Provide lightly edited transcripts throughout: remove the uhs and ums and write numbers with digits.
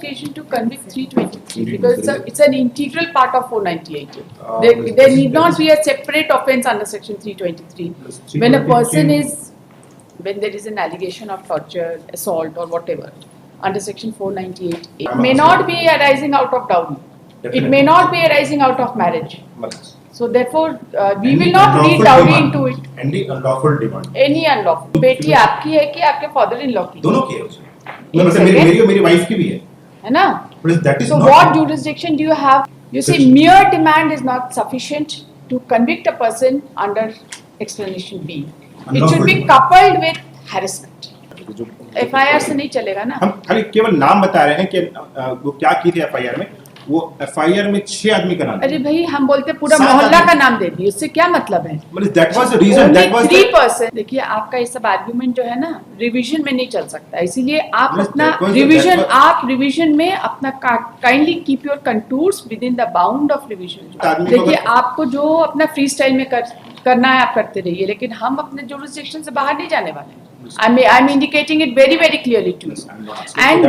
justification to convict 323 because it's an integral part of 498. There need not be a separate offence under section 323. When a person is, when there is an allegation of torture, assault or whatever, under section 498, it may not be arising out of dowry. It may not be arising out of marriage. So therefore, we will not read dowry into it. Any unlawful demand. Any unlawful. बेटी आपकी है कि आपके father-in-law की? दोनों की है उसमें। मेरी वाइफ की भी है ना? So what jurisdiction do you have? You see, mere demand is not sufficient to convict a person under explanation B. It should be coupled with harassment. FIR से नहीं चलेगा ना? हम खाली केवल नाम बता रहे हैं कि वो क्या की थी FIR में। वो FIR में 6 आदमी का नाम। अरे भाई हम बोलते पूरा मोहल्ला का नाम दे दिए, उससे क्या मतलब है? That was the reason. That was 3%. देखिए आपका ये सब आर्गुमेंट जो है ना रिवीजन में नहीं चल सकता, इसीलिए आप अपना रिवीजन आप रिवीजन में अपना kindly keep your contours with in the bound of revision. देखिए आपको जो अपना फ्री स्टाइल में करना है आप करते रहिए, लेकिन हम अपने जुरिसडिक्शन से बाहर नहीं जाने वाले हैं। I'm indicating it very very clearly to you. And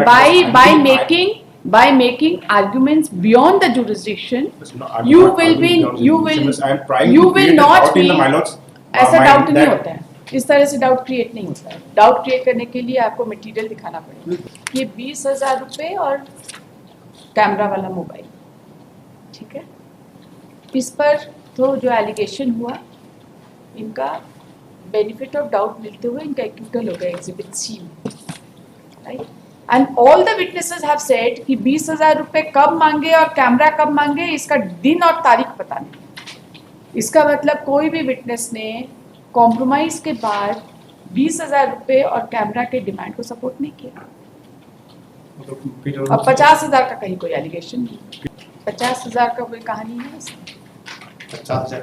by making arguments beyond the jurisdiction, you will not be ऐसा डाउट नहीं होता है, इस तरह से डाउट क्रिएट नहीं होता है। डाउट क्रिएट करने के लिए आपको मटेरियल दिखाना पड़ेगा। ये 20,000 रुपये और कैमरा वाला मोबाइल, ठीक है। इस पर तो जो एलिगेशन हुआ, इनका बेनिफिट ऑफ डाउट मिलते हुए इनका एक्यूटल हो गया exhibit C, right. And all the witnesses have said कि 20,000 रुपये कब मांगे और कैमरा कब मांगे, इसका दिन और तारीख पता नहीं। इसका मतलब कोई भी विटनेस ने कॉम्प्रोमाइज के बाद 20,000 रुपये और कैमरा के डिमांड को सपोर्ट नहीं किया। अब 50,000 का कहीं कोई एलिगेशन नहीं, 50,000 का कोई कहानी है इसमें। 50,000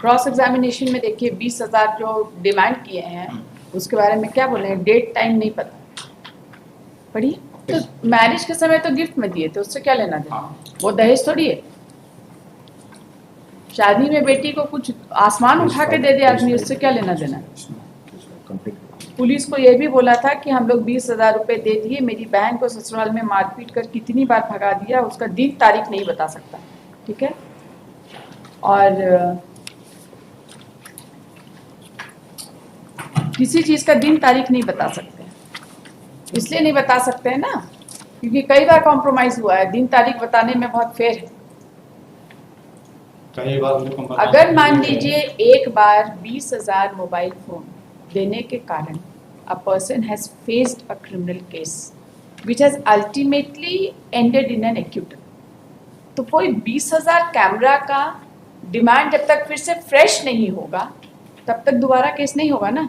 क्रॉस एग्जामिनेशन में देखिए 20,000 जो डिमांड किए हैं उसके बारे में क्या बोले हैं, डेट टाइम नहीं पता। पढ़िए, तो मैरिज के समय तो गिफ्ट में दिए थे, उससे क्या लेना देना? वो दहेज थोड़ी है। शादी में बेटी को कुछ आसमान उठा के दे दे आदमी, उससे क्या लेना देना? पुलिस को ये भी बोला था कि हम लोग 20,000 रुपये दे दिए, मेरी बहन को ससुराल में मारपीट कर कितनी बार भगा दिया, उसका दिन तारीख नहीं बता सकता, ठीक है। और किसी चीज का दिन तारीख नहीं बता सकते, इसलिए नहीं बता सकते हैं ना क्योंकि कई बार कॉम्प्रोमाइज हुआ है, दिन तारीख बताने में बहुत फेर है। अगर मान लीजिए एक बार 20,000 मोबाइल फोन देने के कारण a person has faced a criminal case which has ultimately ended in an acquittal, तो कोई 20,000 कैमरा का डिमांड जब तक फिर से फ्रेश नहीं होगा तब तक दोबारा केस नहीं होगा ना,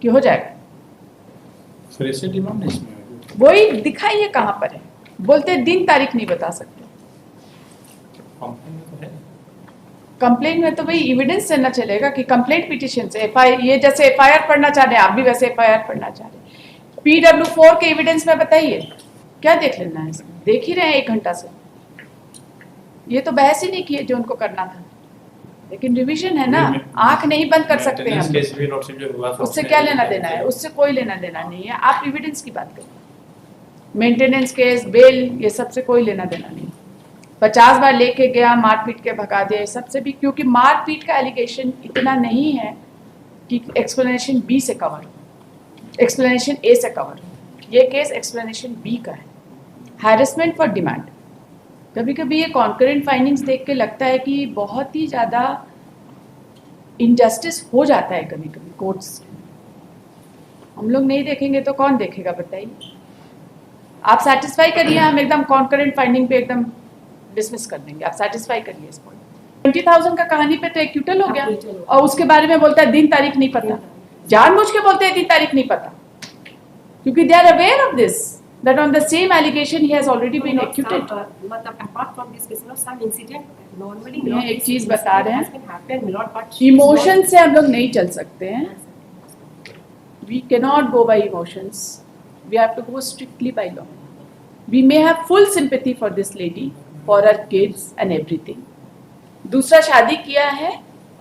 कि हो जाएगा? वही दिखाइए कहाँ पर है, बोलते दिन तारीख नहीं बता सकते। कंप्लेंट में तो भाई एविडेंस से ना चलेगा कि कंप्लेंट पिटिशन से ये जैसे FIR पढ़ना चाह रहे हैं आप भी वैसे FIR पढ़ना चाह रहे हैं। PW4 के एविडेंस में बताइए क्या देख लेना है इसमें? देख ही रहे हैं 1 घंटा से, ये तो बहस ही नहीं की है जो उनको करना था, लेकिन रिवीजन है ना, आंख नहीं बंद कर सकते हैं हम। उससे क्या लेना देना है? उससे कोई लेना देना नहीं है। आप एविडेंस की बात करें, मेंटेनेंस केस, बेल, ये सबसे कोई लेना देना नहीं। 50 बार लेके गया, मारपीट के भगा दिया, सबसे भी, क्योंकि मारपीट का एलिगेशन इतना नहीं है कि एक्सप्लेनेशन B से कवर हो, एक्सप्लेनेशन A से कवर हो। ये केस एक्सप्लेनेशन B का है, हैरेसमेंट फॉर डिमांड। कभी कभी ये कॉन्करेंट फाइंडिंग्स देख के लगता है कि बहुत ही ज़्यादा इनजस्टिस हो जाता है कभी कभी कोर्ट्स। हम लोग नहीं देखेंगे तो कौन देखेगा बताइए? आप सेटिस्फाई करिए, हम एकदम कॉन्करेंट फाइंडिंग पे एकदम डिसमिस कर देंगे, आप सेटिस्फाई करिए इस पॉइंट। 20,000 का कहानी पे तो एक्यूटल हो गया और उसके बारे में बोलता है दिन तारीख नहीं पता, जानबूझ के बोलते हैं दिन तारीख नहीं पता, क्योंकि they are aware of this that on the same allegation he has already been acquitted. Apart from this case, some incident normally मैं एक चीज बता रहे हैं, इमोशन से हम लोग नहीं चल सकते हैं। We cannot go by emotions. We have to go strictly by law. We may have full sympathy for this lady, for her kids and everything. दूसरा शादी किया है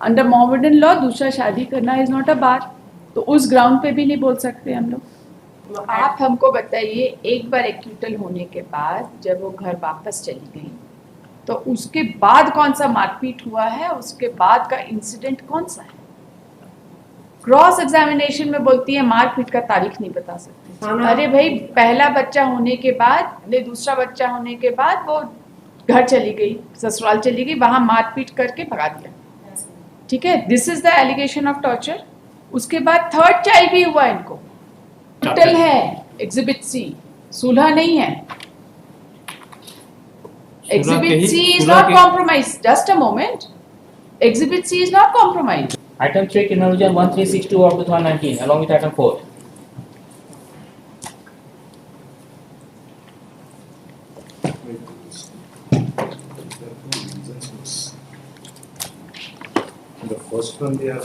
अंडर मोहम्मदन लॉ, दूसरा शादी करना इज नॉट अ बार, तो उस ground पे भी नहीं बोल सकते हम लोग। आप हमको बताइए, एक बार एक्यूटल होने के बाद जब वो घर वापस चली गई तो उसके बाद कौन सा मारपीट हुआ है, उसके बाद का इंसिडेंट कौन सा है? क्रॉस एग्जामिनेशन में बोलती है मारपीट का तारीख नहीं बता सकती। हाँ ना। अरे भाई, पहला बच्चा होने के बाद, नहीं दूसरा बच्चा होने के बाद वो घर चली गई, ससुराल चली गई, वहां मारपीट करके भगा दिया, ठीक है, this is the allegation of torture. उसके बाद थर्ड चाइल्ड भी हुआ इनको, टोटल है, एग्जिबिट सी, सुलह नहीं है। Exhibit C is not compromised. Just a moment. Exhibit C is not compromised. Item 3 Criminal Vision 1362 of 2019 along with item 4. The first one, they are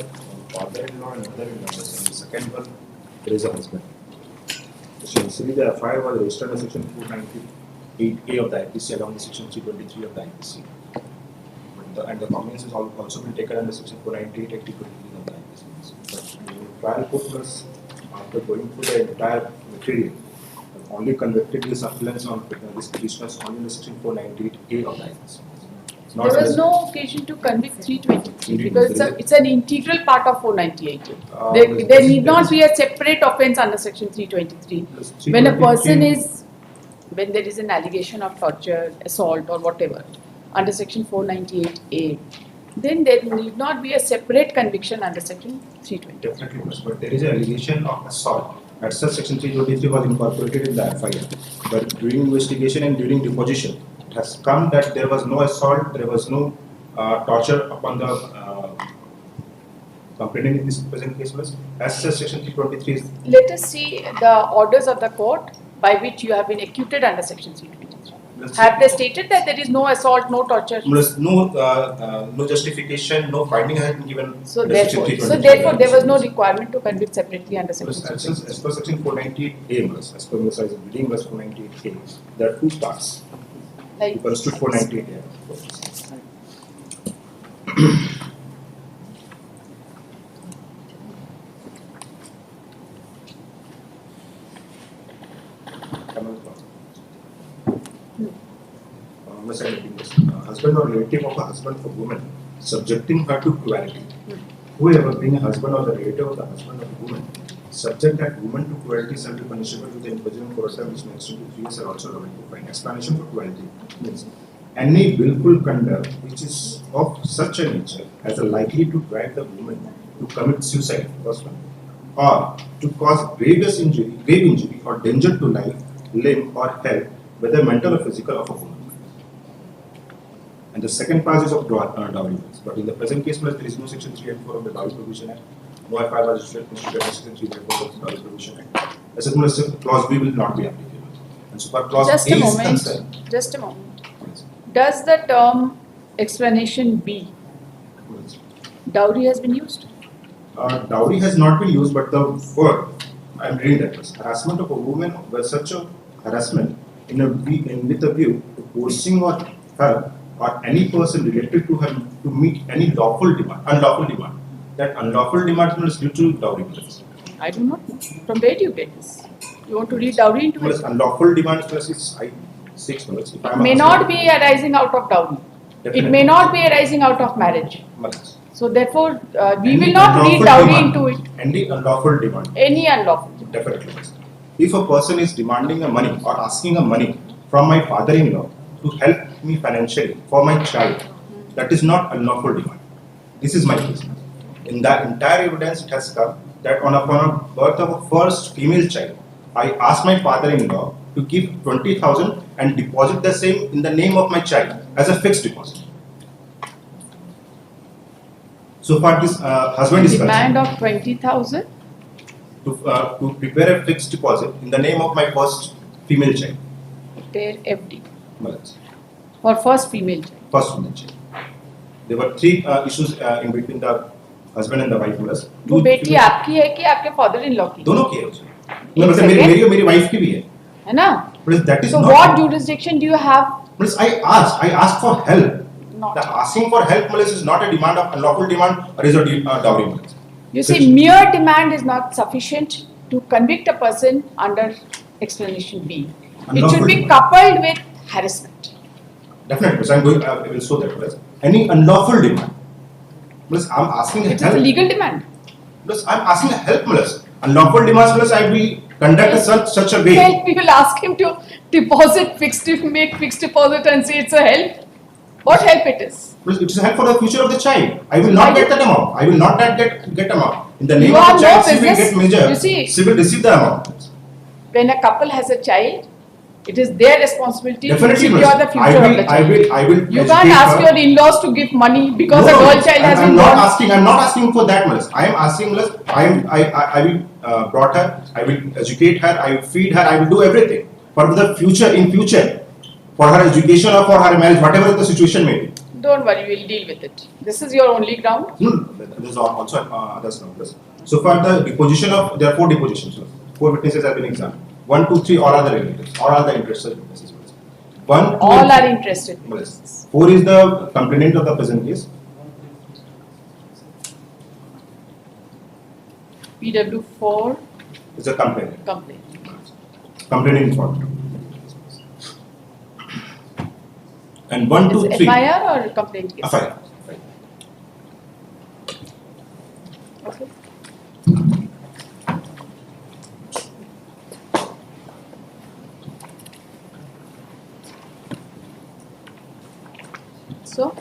father-in-law and mother-in-law, and the second one, there is a husband. So initially, the FIR was registered under section 498A of the IPC along with section 323 of the IPC. And the cognizance has also been taken under section 498 and 323 of the IPC. But the trial court was, after going through the entire material, only convicted this offence on this petitioners only under section 498A of the IPC. Not There was under- no occasion to convict 323 Indeed, because there is it's an integral part of 498. There There is- need not there be a separate offence under section 323. Plus When a 323 person is, when there is an allegation of torture, assault or whatever under section 498A, then there need not be a separate conviction under section 320. Definitely was, but there is an allegation of assault. At such section 323 was incorporated in the FIR. But during investigation and during deposition, it has come that there was no assault, there was no torture upon the complainant in this present case was. As such section 323 is Let us see the orders of the court by which you have been acquitted under section 323. Have they stated that there is no assault, no torture? plus no justification, no finding has been given. So under section therefore, 323. there was no requirement to convict separately under section Plus, 323. as per section 498A, as per the size of reading was 498A, there are two parts. Like, To constitute 498A. Husband or relative of a husband for woman, subjecting her to cruelty. Whoever being a husband or the relative of the husband of a woman, subject that woman to cruelty shall be punishable with the imprisonment for a term which may extend to 3 years or also liable to fine. Explanation for cruelty means any willful conduct which is of such a nature as are likely to drive the woman to commit suicide, first one, or to cause grave injury or danger to life, limb or health, whether mental or physical, of a woman. And the second part is of dowry. But in the present case, there is no section 3 and 4 of the Dowry Provision Act. No FIR was registered in section 3 and 4 of the Dowry Provision Act. As a clause B will not be applicable. And so far clause just A a is moment, concerned. just a moment. Does the term explanation B, dowry has been used? Dowry has not been used, but the word, I am reading that was harassment of a woman were such a harassment with a view to forcing or her or any person related to her to meet any unlawful demand. That unlawful demand is due to dowry. I do not know. From where do you get this? You want to read dowry into Plus it? unlawful demand plus is 6 months. If I am a May husband- not be arising out of dowry. It Definitely. may not be arising out of marriage. Months. So therefore, we Any will not read unlawful dowry demand- into it. Any unlawful demand. Any unlawful. Definitely. Yes. If a person is demanding a money or asking a money from my father-in-law to help me financially for my child, that is not unlawful demand. This is my case. In that entire evidence, it has come that on a birth of a first female child, I asked my father-in-law to give 20,000 and deposit the same in the name of my child as a fixed deposit. So far, this husband is Demand concerned of 20,000. to prepare a fixed deposit in the name of my first female child. Their FD Malas. for first female child. First female child. There were 3 issues in between the husband and the wife. Malas. वो बेटी आपकी है कि आपके father in law की दोनों की है उसमें। मतलब second. मेरी और मेरी वाइफ की भी है। है ना? But that is So not. what jurisdiction do you have? But I asked for help. Not. The asking for help, Malas, is not a demand of unlawful demand or is a dowry. Malas. You see, mere demand is not sufficient to convict a person under explanation B. It should Unlawful be demand. coupled with harassment. Definitely, because I'm going, I will show that. Because any unlawful demand, because I'm asking It is a help. legal demand. Because I'm asking help, plus unlawful demands, plus I will conduct such a way. Well, we will ask him to deposit fixed, make fixed deposit and say it's a help. What help it is? Because it is help for the future of the child. I will not get that amount. I will not get amount. In the name You of have the no child, she will business. get major. You see- She will receive the amount. When a couple has a child, it is their responsibility Definitely, to miss. secure the future of the child. I will. You educate can't ask her. your in-laws to give money because a No, girl child has I'm been not born. asking. I'm not asking for that much. I am asking, Melissa, I will brought her. I will educate her. I will feed her. I will do everything for the future. In future, for her education or for her marriage, whatever the situation may be. Don't worry, we'll deal with it. This is your only ground. No, there's also others numbers. So for the deposition of, there are 4 depositions. 4 witnesses have been examined. 1, 2, 3, all are the relatives. All are the interested witnesses. 1, 2, All and are 3. interested. Yes. 4 is the complainant of the present case. PW4 Is a complainant. complaint. Complaining informant. And 1, 2, Is 3. FIR or complaint case? FIR. Okay. So,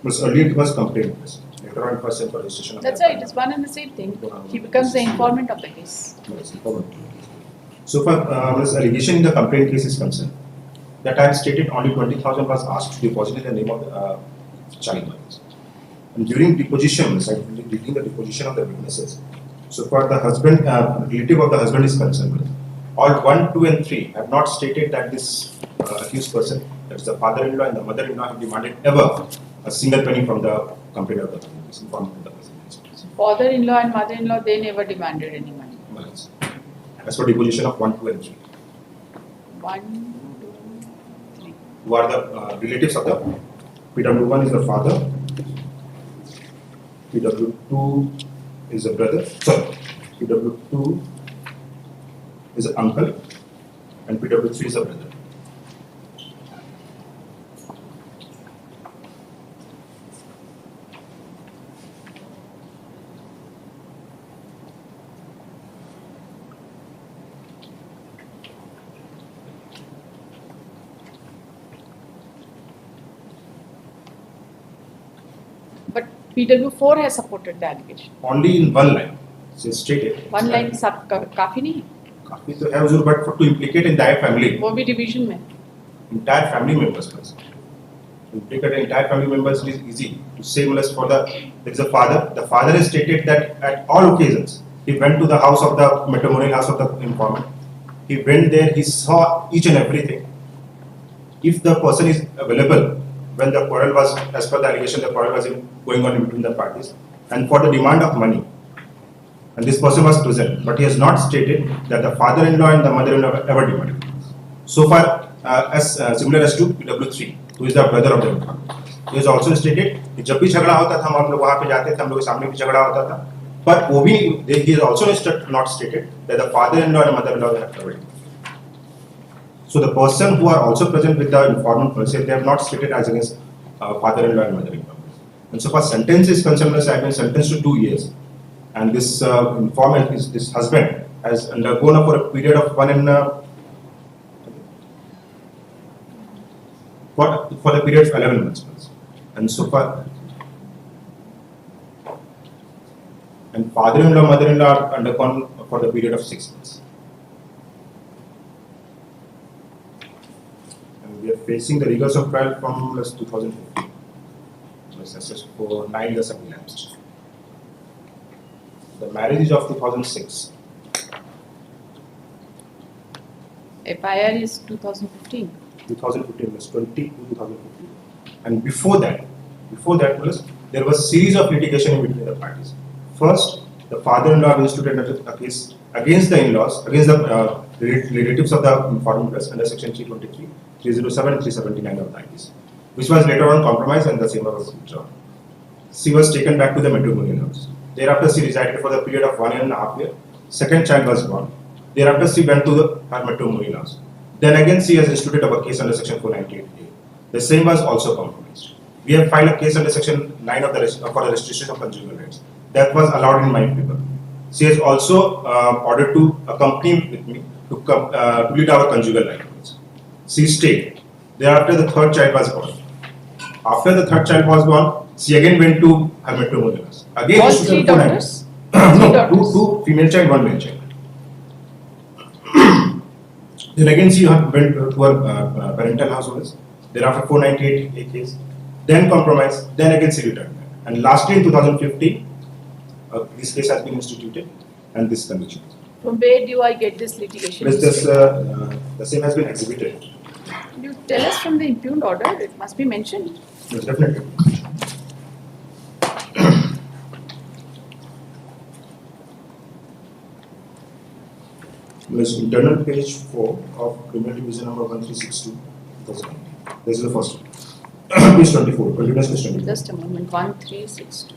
Because earlier it was complaint. Later on it was sent for registration of that's FIR. why it is one and the same thing. He becomes the informant of the case. Yes, informant. So far, this allegation in the complaint case is concerned, that I have stated only 20,000 was asked to deposit in the name of the child. And during deposition, during the deposition of the witnesses, so far the husband, relative of the husband is concerned, all 1, 2 and 3 have not stated that this accused person, that is the father-in-law and the mother-in-law, have demanded ever a single penny from the complaint of the informant of the person. Father-in-law and mother-in-law, they never demanded any money. As for deposition of 1, 2 and 3. 1, 2, 3. Who are the relatives of the PW1 is the father, PW2 is a brother, sorry, PW2 is an uncle, and PW3 is a brother. But PW4 has supported the allegation. Only in one line, it is stated. One line सब काफी नहीं है. काफी तो है हुजूर, but for to implicate entire family, वो भी division में. entire family members first. To implicate entire family members is easy. To say molest for the, there is a father. The father has stated that at all occasions he went to the house of the matrimonial house of the informant. He went there. He saw each and everything. If the person is available when the quarrel was, as per the allegation, the quarrel was going on in between the parties, and for the demand of money, and this person was present, but he has not stated that the father-in-law and the mother-in-law ever demanded. So far, similar as to PW3, who is the brother of the informant. He has also stated कि जब भी झगड़ा होता था हम लोग वहाँ पे जाते थे, हम लोग के सामने भी झगड़ा होता था, but वो भी he has also not stated that the father-in-law and mother-in-law have ever demanded. So the person who are also present with the informant person, they have not stated as against father-in-law and mother-in-law. And so far sentence is concerned, I have been sentenced to 2 years. And this informant, this husband, has undergone for a period of 1 and for the period of 11 months. And so far, and father-in-law, mother-in-law are undergone for the period of 6 months. We are facing the rigors of trial from 2015. Just for 9 years have elapsed. The marriage is of 2006. FIR is 2015. 2015 was 20 to 2015. And before that was, there was series of litigation in between the parties. First, the father-in-law instituted a case against the in-laws, against the relatives of the informant under section 323, 307 and 379 of the IPC, which was later on compromised and the same was withdrawn. She was taken back to the matrimonial house. Thereafter, she resided for the period of 1.5 years. Second child was born. Thereafter, she went to her matrimonial. Then again, she has instituted a case under Section 498A. The same was also compromised. We have filed a case under Section 9 of for the restriction of conjugal rights. That was allowed in my paper. She has also ordered to accompany with me to lead our conjugal rights. She stayed. Thereafter, the third child was born. After the third child was born, she again went to her matrimonial. Again, All instituted 3 498. daughters? No, two female child, one male child. Then again, she went to her parental households. Thereafter, 498A case. Then compromise. Then again, she returned. And lastly, in 2015, this case has been instituted, and this conviction. From where do I get this litigation? Plus, the same has been exhibited. You tell us from the impugned order, it must be mentioned. Yes, definitely. Plus, internal page 4 of Criminal Division number 1362. This is the first one. Page 24. Continuous page 24. Just a moment, 1362.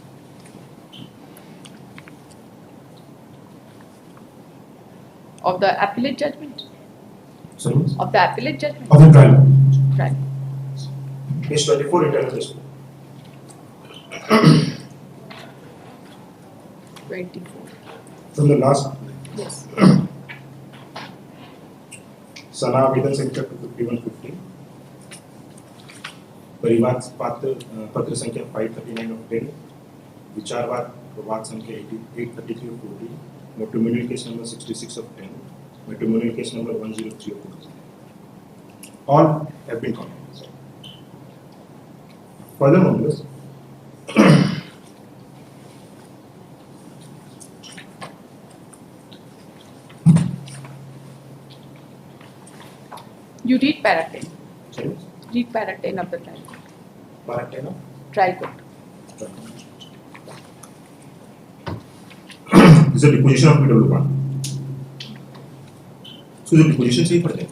Of the appellate judgment? Sorry. Of the appellate judgment? Of the trial. Right. Page 24, internal page 24. From the last, Yes. सना आवेदन संख्या 5150, परिवाद पत्र संख्या 539 of 10, विचारवाद प्रवाद संख्या 833 of 14, matrimonial case number 66 of 10, matrimonial case number 103 of 14. All have been compromised. Furthermore, You read para 10. sorry, Read para 10 of the trial court. para 10 of Trial court. This is a deposition of PW1. So the deposition से ही पढ़ते हैं.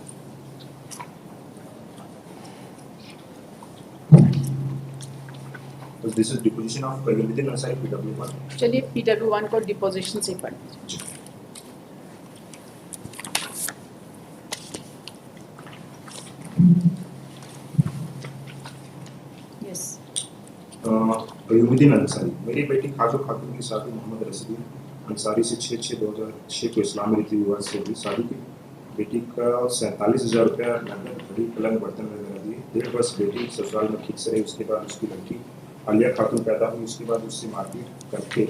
So this is deposition of Kayuddin Ansari PW1. चलिए PW1 को deposition से पढ़ लीजिए. Yes. कयूमुद्दीन Ansari, मेरी बेटी खाजो खातून की शादी मोहम्मद रसीद अंसारी से 6/6/2006 को इस्लामी रीति रिवाज से हुई. शादी की बेटी का 47,000 रुपया नगद घड़ी पलंग बर्तन वगैरह दिए. 1.5 वर्ष बेटी ससुराल में ठीक से रही. उसके बाद उसकी लड़की आलिया खातून पैदा हुई. उसके बाद उससे मारपीट करके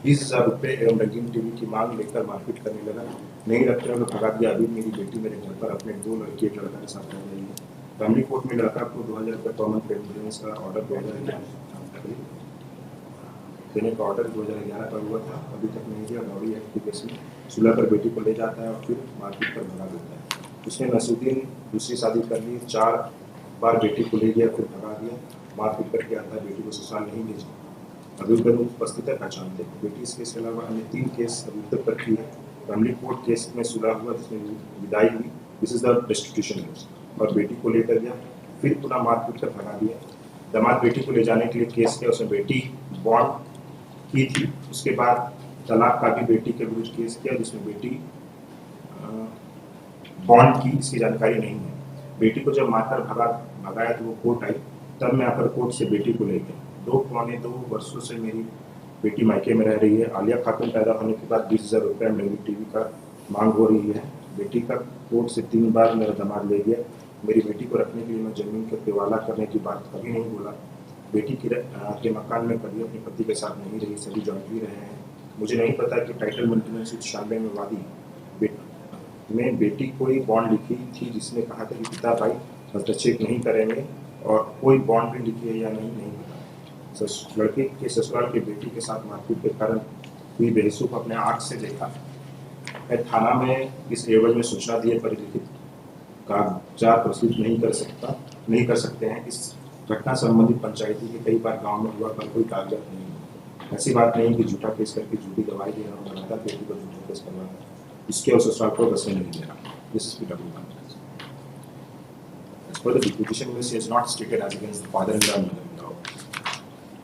20,000 रुपये एवं रंगीन टीवी की मांग लेकर मारपीट करने लगा. नहीं रखते हुए भगा दिया. अभी मेरी बेटी मेरे घर पर अपने 2 लड़के एक लड़का के साथ रह रही है. फैमिली कोर्ट में लड़का को 2,000 रुपये पर मंथ पेमेंट का ऑर्डर 2011 देने का ऑर्डर 2011 पर हुआ था. अभी तक नहीं दिया. गौरी एक्ट की केस में सुलह कर बेटी को ले जाता है और फिर मारपीट कर भगा देता है. उसने नसरुद्दीन दूसरी शादी कर ली. 4 बार बेटी को ले गया फिर भगा दिया. मारपीट करके आता है. बेटी को ससुराल नहीं भेजा. अभियुक्त उपस्थित पहचानते हैं. बेटी इस केस के अलावा अन्य 3 केस अभियुक्त पर की है. फैमिली कोर्ट केस में सुलह हुआ जिसमें विदाई हुई. This is the restitution case. और बेटी को लेकर गया फिर पुनः मारपीट कर भगा दिया. दामाद बेटी को ले जाने के लिए केस किया. उसने बेटी बॉन्ड की थी. उसके बाद तलाक का भी बेटी के विरुद्ध केस किया जिसमें बेटी बॉन्ड की इसकी जानकारी नहीं है. बेटी को जब मारकर भगाया तो वो कोर्ट आई. तब मैं आकर कोर्ट से बेटी को ले गया. 2 वर्षों से मेरी बेटी मायके में रह रही है. आलिया खातून पैदा होने के बाद 20,000 रुपये मेरी टीवी का मांग हो रही है. बेटी का कोर्ट से 3 बार मेरा दामाद ले गया. मेरी बेटी को रखने के लिए मैं जमीन का पिवाला करने की बात कभी नहीं बोला. बेटी के मकान में कभी अपने पति के साथ नहीं रही. सभी जॉइंटली रहे हैं. मुझे नहीं पता कि टाइटल मेंटेनेंस 96 में वादी में बेटी कोई बॉन्ड लिखी थी जिसने कहा था कि पिता भाई हस्तक्षेप नहीं करेंगे और कोई बॉन्ड भी लिखी है या नहीं पता. लड़के के ससुराल के बेटी के साथ मारपीट के कारण हुई बहसों को अपने आँख से देखा. मैं थाना में इस एवज में सूचना दिए परिलिखित कागजात प्रस्तुत नहीं कर सकते हैं. इस घटना संबंधित पंचायती के कई बार गांव में हुआ पर कोई कागजात नहीं है. ऐसी बात नहीं कि झूठा केस करके झूठी गवाही देना और लगातार बेटी को झूठा केस करवाना इसके और ससुराल को बसने नहीं देना. This is PW1. As per the deposition, she has not stated as against the father-in-law and mother-in-law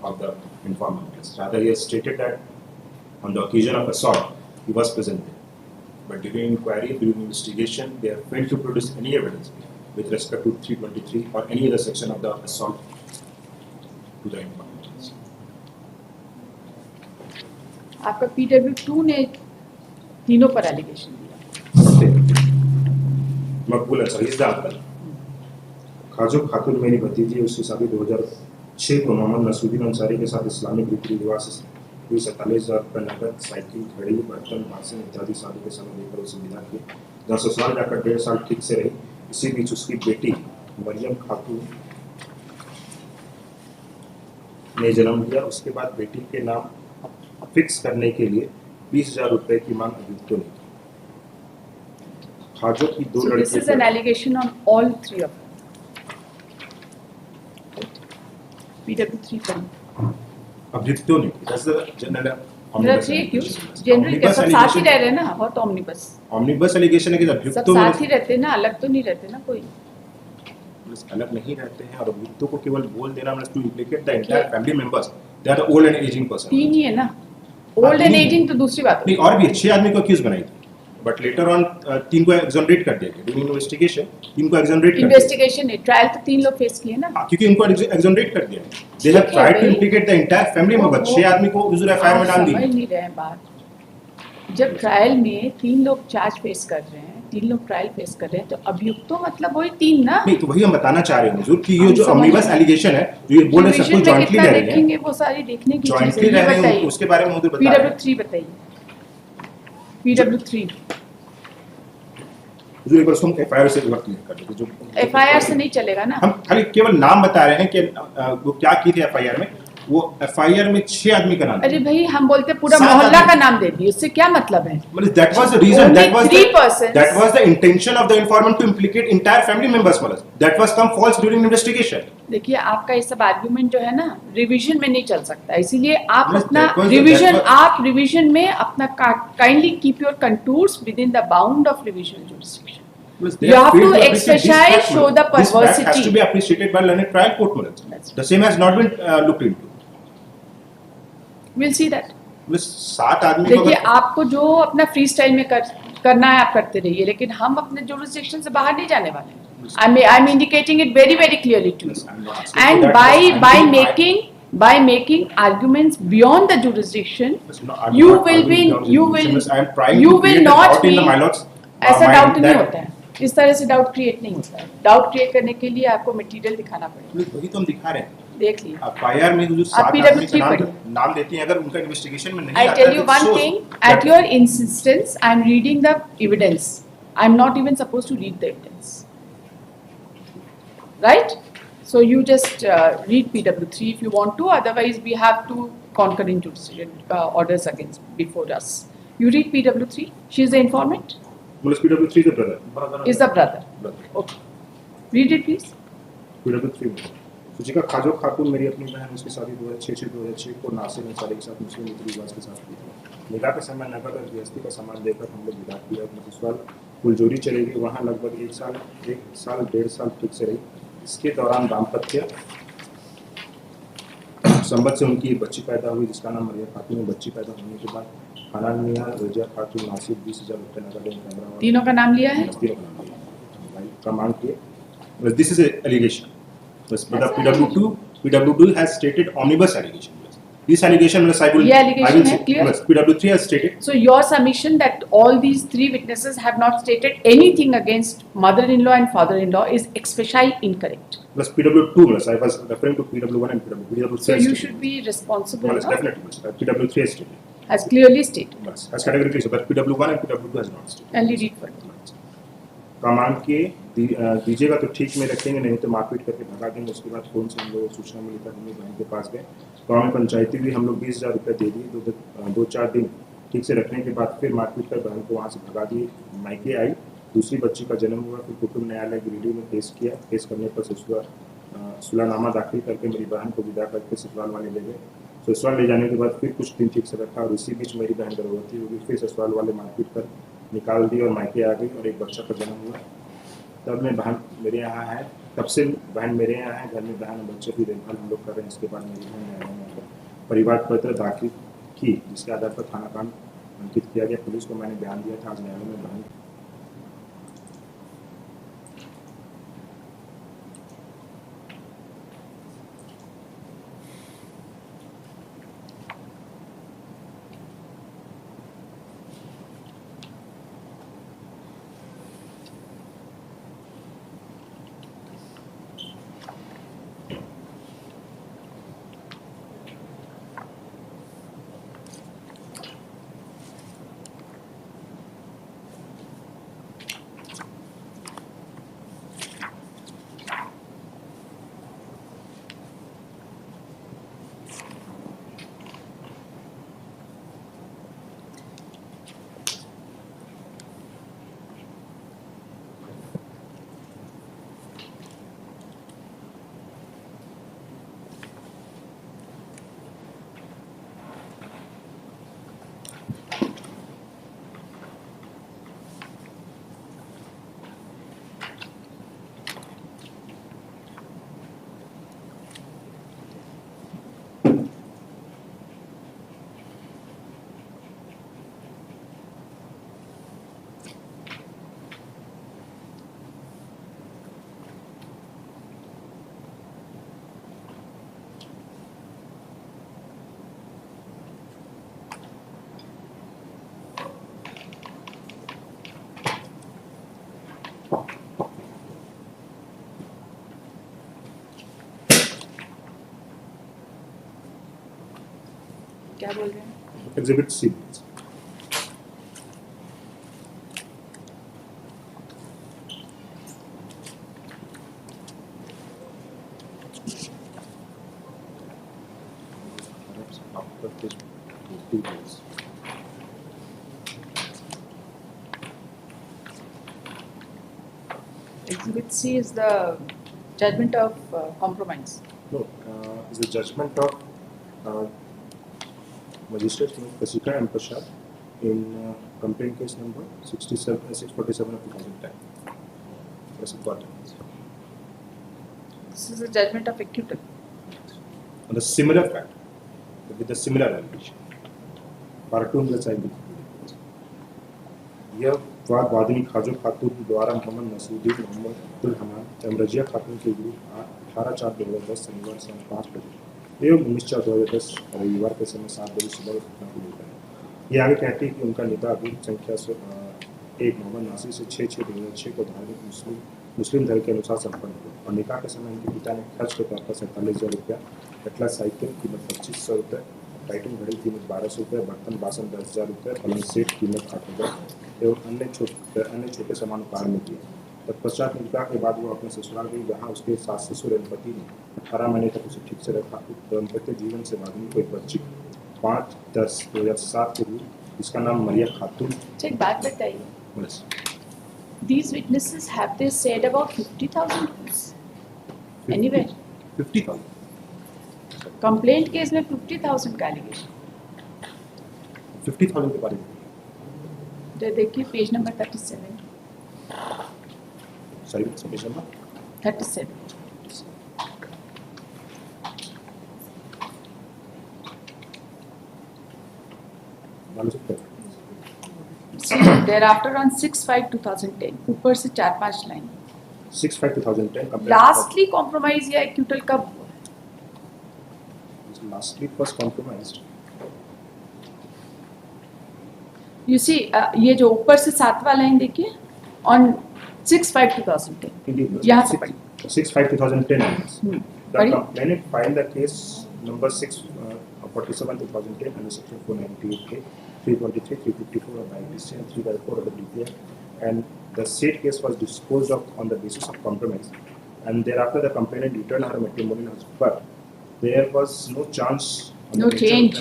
of the informer. witness. Rather, he has stated that on the occasion of assault, he was present there. But during inquiry, during investigation, they have failed to produce any evidence with respect to 323 or any other section of the assault to the informant. आपका PW2 ने तीनों पर allegation दिया। मकबूल है sir, इस uncle खाजो खातून मेरी भतीजी, उसकी शादी 2006 को मोहम्मद नसूद्दीन अंसारी के साथ इस्लामिक रीति रिवाज से हुई। 47,000 रुपये नकद, साइकिल, घड़ी, बर्तन, बासन इत्यादि शादी के समय देकर उसे विदा किए। जहाँ ससुराल जाकर 1.5 साल ठीक से रही। इसी बीच उसकी बेटी मरियम खातून ने जन्म लिया। उसके बाद बेटी के नाम फिक्स करने के लिए 20,000 रुपये की मांग अभियुक्तों ने की। खाजो की 2 So this is an लड़कियों allegation on all three of them. PW3 पर अभियुक्तों ने की। That's the general मेरा omnibus 3 क्यों? allegation. जनरली Omnibus सब साथ ही allegation- रह रहे हैं ना, बहुत omnibus। omnibus allegation है कि सब अभियुक्तों साथ ही में रहते हैं ना, अलग तो नहीं रहते ना कोई। अलग नहीं रहते हैं और अभियुक्तों को केवल बोल देना मतलब to implicate the entire family members, they are the old and aging person. तीन ही है ना, ओल्ड एंड तीन। एजिंग तो दूसरी बात नहीं, है। और भी 6 आदमी को अक्यूज बनाई थी, बट लेटर ऑन 3 को एक्सोनरेट कर दिया गया। ड्यूरिंग इन्वेस्टिगेशन 3 को एक्सोनरेट कर दिया इन्वेस्टिगेशन है, ट्रायल तो 3 लोग फेस किए ना। हाँ, क्योंकि उनको एक्सोनरेट कर दिया। दे हैव ठीक है ट्राइड टू भाई। Implicate the entire family member. 6 आदमी को उस एफआईआर में डाल समझ दिया। नहीं रहे हैं बात। जब ट्रायल में 3 लोग चार्ज फेस कर रहे हैं, 3 लोग ट्रायल फेस कर रहे हैं, तो अभियुक्तों मतलब वही 3 ना। नहीं, तो वही हम बताना चाह रहे हैं हुजूर कि ये हम जो समझ omnibus रहे हैं। एलिगेशन है, जो ये बोल रहे हैं सब डिवीजन कुछ में जॉइंटली कितना रह रहे हैं, देखेंगे वो सारी देखने की चीज़ जॉइंटली है। रह ये रहे हैं, बताइए, उसके बारे में हुजूर बता रहे हैं। PW3 बताइए। PW3 हुजूर एक बार उसको एफआईआर से वर्क क्लियर कर देते जो एफआईआर से नहीं चलेगा ना। हम खाली केवल नाम बता रहे हैं कि वो क्या की थी एफआईआर में। वो एफआईआर में 6 आदमी का नाम अरे भाई हम बोलते पूरा 7 मोहल्ला आदमी। का नाम दे दिए, उससे क्या मतलब है? मतलब that was the reason, Only that was 3 persons. that was the intention of the informant to implicate entire family members मतलब that was come false during investigation। देखिए आपका ये सब आर्गुमेंट जो है ना रिवीजन में नहीं चल सकता, इसीलिए आप Yes, अपना that was- revision that was- आप रिवीजन में अपना kindly keep your contours with in the bound of revision jurisdiction. They You have failed to appreciate this exercise, fact, show the This fact has perversity. to be appreciated by learned trial court That's मतलब। The same has not been looked into। Will see that. मतलब 7 आदमी को देखिए अगर- आपको जो अपना free style में करना है आप करते रहिए, लेकिन हम अपने जुरिस्डिक्शन से बाहर नहीं जाने वाले हैं। I am indicating it very very clearly to Yes, you. I'm not asking And for that, but by I'm saying by making arguments beyond the jurisdiction, Yes, no, I'm you not will arguing be beyond you jurisdiction, will yes, I am trying you to will create a not doubt in be the my-lord's ऐसा mind doubt नहीं that- होता है, इस तरह से doubt create नहीं होता है। डाउट क्रिएट करने के लिए आपको मटेरियल दिखाना पड़ेगा। वही तो हम दिखा रहे हैं। देख लिए। एफआईआर में जो 7 PW3 आदमी का पढ़िए। नाम देती हैं, अगर उनका इन्वेस्टिगेशन में नहीं I आता tell है, you तो one shows thing, that- at your insistence, I am reading the evidence. I am not even supposed to read the evidence. Right? So you just read PW3 if you want to, otherwise we have to concurrent jurisdiction orders against before us. You read PW3, she is the informant, Mullah PW3 is the brother। is the brother. Brother। Okay. Read it please. PW3 में सुचिका खाजो खातून मेरी अपनी बहन, उसकी शादी 2006 को नासिर अंसारी के साथ मुस्लिम रीति रिवाज के साथ हुई थी। निकाह के समय नकद और गृहस्थी का सामान देकर हम लोग विदा किया। अपने ससुराल फुलजोरी चली गई। वहाँ लगभग 1 साल 1.5 साल ठीक से रही। इसके दौरान दाम्पत्य संबत से उनकी एक बच्ची पैदा हुई जिसका नाम मरिया खातून है। बच्ची पैदा होने के बाद खानान मियाँ, रजिया खातून, नासिर 20,000 रुपये नकद और कैमरा तीनों का नाम लिया है? का मांग किए। This is an allegation. But the PW2 has stated omnibus allegation. This allegation, I will ये allegation है, clear? PW3 has stated. So your submission that all these 3 witnesses have not stated anything against mother-in-law and father-in-law is especially incorrect. Plus PW2, I was referring to PW1 and PW3. So you should be responsible, no? Definitely. PW3 has stated. Has clearly stated. As categorically so, but PW1 and PW2 has not stated. Only read further. कमान के दीजिएगा तो ठीक में रखेंगे, नहीं तो मारपीट करके भगा देंगे। उसके बाद फोन से हम लोग सूचना मिली था, हम लोग बहन के पास गए। गाँव में पंचायती भी हम लोग 20,000 रुपये दे दिए। 2-4 दिन ठीक से रखने के बाद फिर मारपीट कर बहन को वहाँ से भगा दिए। मायके आई, दूसरी बच्ची का जन्म हुआ। फिर कुटुंब न्यायालय गिरिडीह में केस किया। केस करने पर सुलहनामा दाखिल करके मेरी बहन को विदा करके ससुराल वाले ले गए। ससुराल ले जाने के बाद फिर कुछ दिन ठीक से रखा और इसी बीच मेरी बहन गर्भवती हो गई। फिर ससुराल वाले मारपीट कर निकाल दी और मायके आ गई और एक बच्चा का जन्म हुआ। तब मैं बहन मेरे यहाँ है, तब से बहन मेरे यहाँ है। घर में बहन और बच्चे की देखभाल हम लोग कर रहे हैं। इसके बाद मेरी बहन न्यायालय में आकर परिवार पत्र दाखिल की, जिसके आधार पर थाना कांड अंकित किया गया। पुलिस को मैंने बयान दिया था, आज न्यायालय में बयान क्या बोल रहे हैं? Exhibit C. Exhibit C is the judgment of compromise. No, is the judgment of Magistrate Kasika and Prashad in complaint case number 647 of 2010. That's important. This is a judgment of acquittal. On the similar fact, with the similar allegation. Part 2 में चाहिए। यह वाद वादिनी खाजो खातून द्वारा मोहम्मद नसीरुद्दीन मोहम्मद अब्दुल हमान एवं रजिया खातून के विरुद्ध 18/4/2010 शनिवार शाम 5 बजे एवं 19/4/2010 रविवार के समय 7 बजे सुबह को घटना को लेकर है। ये आगे कहती है कि उनका निदा अभियुक्त संख्या 1 मोहम्मद नासिर से 6/6/2006 को धार्मिक मुस्लिम धर्म के अनुसार संपन्न हुआ और निकाह के समय उनके पिता ने खर्च के तौर पर 47,000 रुपया, कटला साहित्य कीमत 2500 रुपये, टाइटन घड़ी कीमत 1200 रुपये, बर्तन बासन 10,000 रुपये, पलंग सेट कीमत 8,000 एवं अन्य छोटे सामान उपहार में दिए। तत्पश्चात निकाह के बाद वो अपने ससुराल गई, जहाँ उसके सास ससुर एवं पति ने 18 महीने तक उसे ठीक से रखा। दाम्पत्य जीवन से बाद में कोई बच्ची 5/10/2007 को हुई, जिसका नाम मरिया खातून। एक बात बताइए, बस these witnesses have they said about 50,000 rupees anywhere? 50,000 Complaint case में 50,000 का allegation. 50,000 के बारे में देखिए पेज नंबर 37. सही पेज नंबर 37. मालूम सकते हैं। Thereafter on 6/5/2010 ऊपर से 4-5 लाइन. 6/5/2010 complaint. Lastly compromise या acquittal कब हुआ? Lastly was compromised. You see, ये जो ऊपर से 7वां लाइन देखिए, on 6/5/2010. Indeed, यहाँ से पढ़िए. 6/5/2010. The पढ़िए. complainant filed the case number 647/2010 under section 498A, 323, 354 of the IPC and 3/4 of the DPA, and the said case was disposed of on the basis of compromise, and thereafter the complainant returned her matrimonial husband, but there was no chance on No the nature change.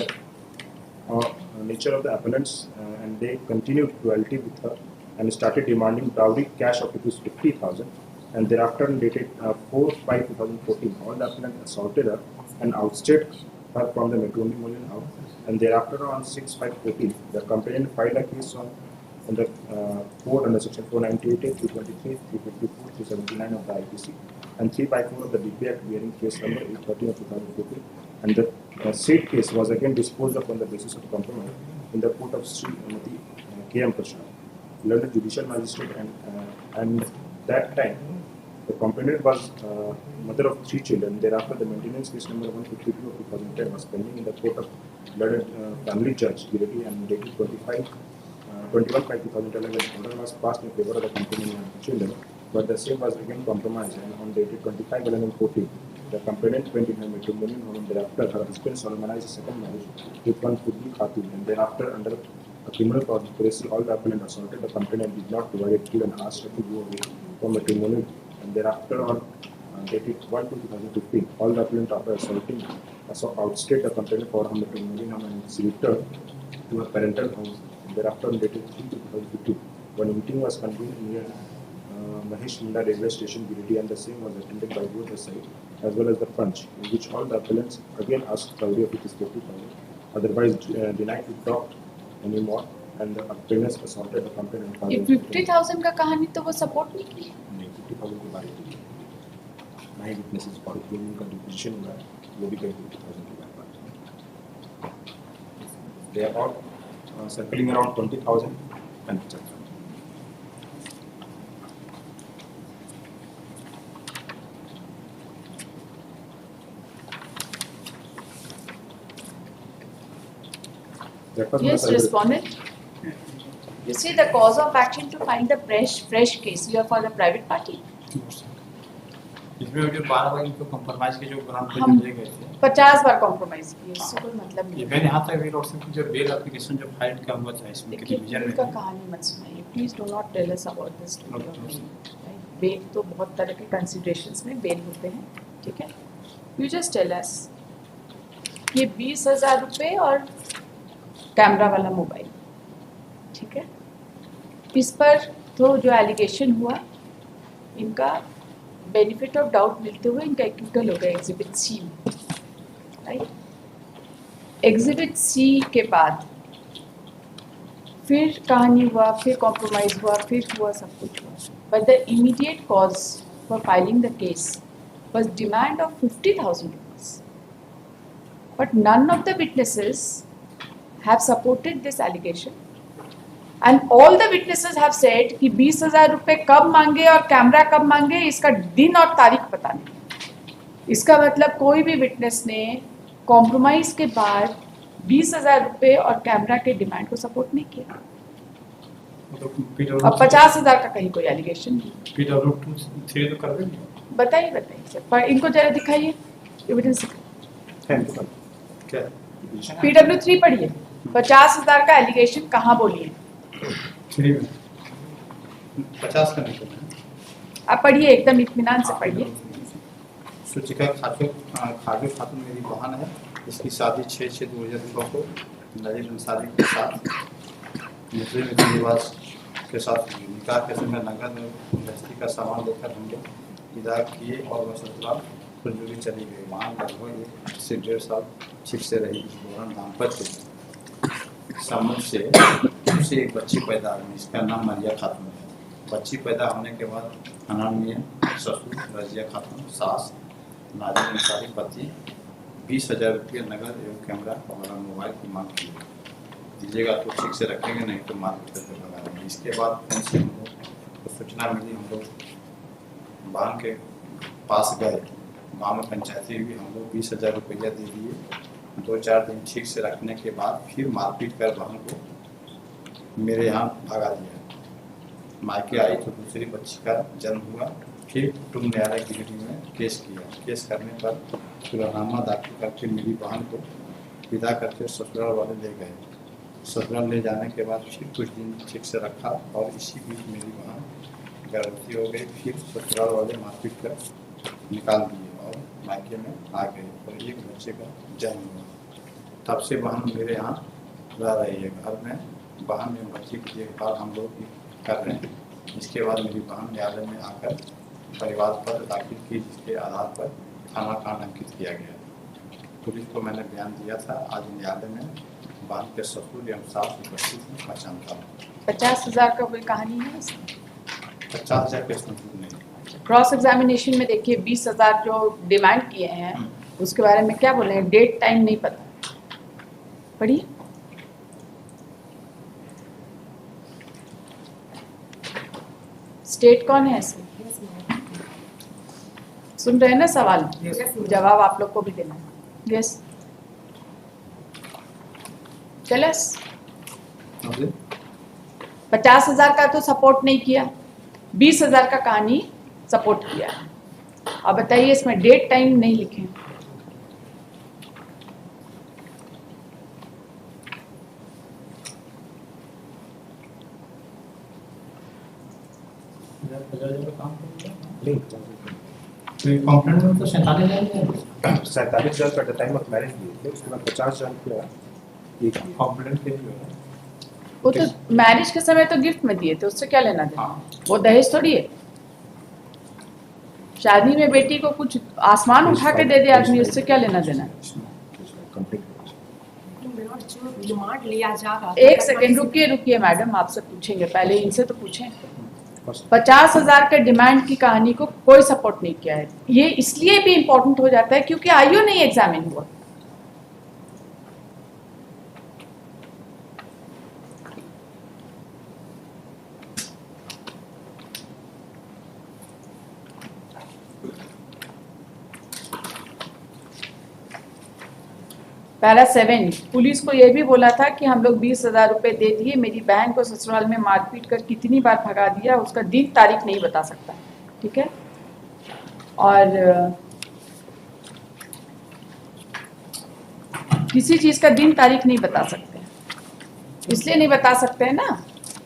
of nature of the appellants, and they continued cruelty with her and started demanding dowry cash of ₹50,000, and thereafter dated 4/5/2014 all the appellants assaulted her and ousted her from the matrimonial house, and thereafter on 6/5/14 the complainant filed a case on the court under section 498A, 323, 354, 379 of the IPC and 3/4 of the DP Act bearing case number 813 of 2014 and the said case was again disposed of on the basis of compromise in the court of Srimati K.M. Prasad, London Judicial Magistrate, and that time the complainant was mother of 3 children. Thereafter, the maintenance case number 152 of 2010 was pending in the court of London Family Judge, Giritti, and dated 21/5/2011, an order was passed in favor of the complainant and the children, but the same was again compromised, and on dated 25/11/14, the complainant went in her matrimonial home, and thereafter her husband solemnized a second marriage with one Pudni Khatun, and thereafter under a criminal conspiracy, all the appellant assaulted the complainant, did not provide a key, and asked her to go away from matrimonial, and thereafter on dated 1/2/2015, all the appellant after assaulting outstayed the complainant for her matrimonial home and returned to her parental home. Thereafter, on dated 3/2015, one meeting was convened near Mahesh Munda railway station, Giritti, and the same was attended by both the side as well as the punch, in which all the appellants again asked dowry of Rs 40,000, otherwise denied to talk anymore, and the appellants assaulted the complainant. ये 50,000 का कहानी तो वो support नहीं की। 50,000 के बारे में 9 विटनेसेस और उनका डिपोजिशन हुआ है, वो भी कहीं 50,000 के बारे में। They are all circling around 20,000 and 50,000. Yes, respondent. You see, the cause of action to find the fresh case, you are for the private party. इसमें जो 12 बार इनको कंप्रोमाइज के जो ग्राउंड पे हम दिए गए थे 50 बार कॉम्प्रोमाइज किए, इससे कोई मतलब नहीं। इवन यहाँ तक भी रोड जो बेल एप्लीकेशन जो फाइल का हुआ था इसमें के डिवीजन में का कहानी मत सुनाइए, please do not tell us about this. Bail तो बहुत तरह के कंसीडरेशंस में बेल होते हैं, ठीक है। यू जस्ट टेल अस ये 20,000 रुपये और कैमरा वाला मोबाइल, ठीक है। इस पर तो जो एलिगेशन हुआ, इनका बेनिफिट ऑफ डाउट मिलते हुए इनका एक्विटल हो गया एग्जिबिट सी में, राइट। एग्जिबिट सी के बाद फिर कहानी हुआ, फिर कॉम्प्रोमाइज हुआ, फिर हुआ, सब कुछ हुआ, but the immediate cause for filing the case was demand of 50,000 rupees, but none of the witnesses have supported this allegation, and all the witnesses have said कि 20,000 रुपये कब मांगे और कैमरा कब मांगे, इसका दिन और तारीख पता नहीं। इसका मतलब कोई भी विटनेस ने कॉम्प्रोमाइज के बाद 20,000 रुपये और कैमरा के डिमांड को सपोर्ट नहीं किया। अब 50,000 का कहीं कोई एलिगेशन नहीं। PW2 तो कर देंगे। बताइए सर, पर इनको जरा दिखाइए एविडेंस। क्या PW3 पढ़िए, 50,000 का एलिगेशन कहाँ बोलिए? 50 का नहीं करना है। आप पढ़िए, एकदम इत्मीनान से पढ़िए। सूचिका खातून मेरी बहन है, इसकी शादी 6/6/2016 को नजीब अंसारी के साथ मुस्लिम निवास के साथ निकाह के समय नगद और गृहस्थी का सामान लेकर हम लोग विदा किए और वह ससुराल फुलझुरी चली गई। वहाँ लगभग 1 से 1.5 साल ठीक से रही। इस दौरान दाम्पत्य संबंध से उसे एक बच्ची पैदा हुई, इसका नाम मरिया खातून है। बच्ची पैदा होने के बाद हनान मियां ससुर, रजिया खातून सास, नाजिम अंसारी पति 20,000 रुपये नगद एवं कैमरा और मोबाइल की मांग की। दीजिएगा तो ठीक से रखेंगे, नहीं तो मार्केट पर लगा देंगे। इसके बाद फोन से हम लोग को सूचना मिली, हम लोग बहन के पास गए। गाँव में पंचायती हुई, हम लोग 20,000 रुपया दे दिए। 2-4 दिन ठीक से रखने के बाद फिर मारपीट कर बहन को मेरे यहाँ भगा दिया। मायके आई तो दूसरी बच्ची का जन्म हुआ। फिर कुटुंब न्यायालय गिरिटी में केस किया। केस करने पर सुलहनामा दाखिल करके मेरी बहन को विदा करके ससुराल वाले ले गए। ससुराल ले जाने के बाद फिर कुछ दिन ठीक से रखा और इसी बीच मेरी बहन गर्भवती हो गई। फिर ससुराल वाले मारपीट कर निकाल दिए और मायके में आ गए और एक बच्चे का जन्म हुआ। तब से बहन मेरे यहाँ रह रही है। घर में बहन में बच्चे की देखभाल हम लोग कर रहे हैं। इसके बाद मेरी बहन न्यायालय में आकर परिवार पत्र दाखिल की, जिसके आधार पर थाना कांड अंकित किया गया। पुलिस को मैंने बयान दिया था। आज न्यायालय में बहन के ससुर एवं सास उपस्थित हैं। मैं जानता हूँ 50,000 का कोई कहानी है इसमें? 50,000 के संबंध नहीं। क्रॉस एग्जामिनेशन में देखिए 20,000 जो डिमांड किए हैं उसके बारे में क्या बोले, डेट टाइम नहीं पता, पढ़िए। स्टेट कौन है इसमें? Yes, ma'am. सुन रहे हैं ना सवाल? Yes, ma'am. जवाब आप लोग को भी देना है। यस, चलस। 50,000 का तो सपोर्ट नहीं किया, 20,000 का कहानी सपोर्ट किया। अब बताइए इसमें डेट टाइम नहीं लिखे। कंप्लेंट में तो 47,000 47,000 का टाइम ऑफ मैरिज दिए थे, उसके बाद 50,000 रुपया ये कंप्लेंट के लिए है। वो तो मैरिज के समय तो गिफ्ट में दिए थे, उससे क्या लेना देना? हाँ। वो दहेज थोड़ी है। शादी में बेटी को कुछ आसमान उठा के दे दे आदमी, उससे क्या लेना देना? कंप्लीट मेरा जो डिमांड लिया जा रहा एक सेकेंड रुकिए मैडम, आपसे पूछेंगे, पहले इनसे तो पूछें। 50,000 के डिमांड की कहानी को कोई सपोर्ट नहीं किया है। ये इसलिए भी इम्पोर्टेंट हो जाता है क्योंकि आयु नहीं एग्जामिन हुआ। पैरा 7, पुलिस को यह भी बोला था कि हम लोग 20,000 रुपए दे दिए, मेरी बहन को ससुराल में मारपीट कर कितनी बार भगा दिया, उसका दिन तारीख नहीं बता सकता। ठीक है, और किसी चीज का दिन तारीख नहीं बता सकते। इसलिए नहीं बता सकते हैं ना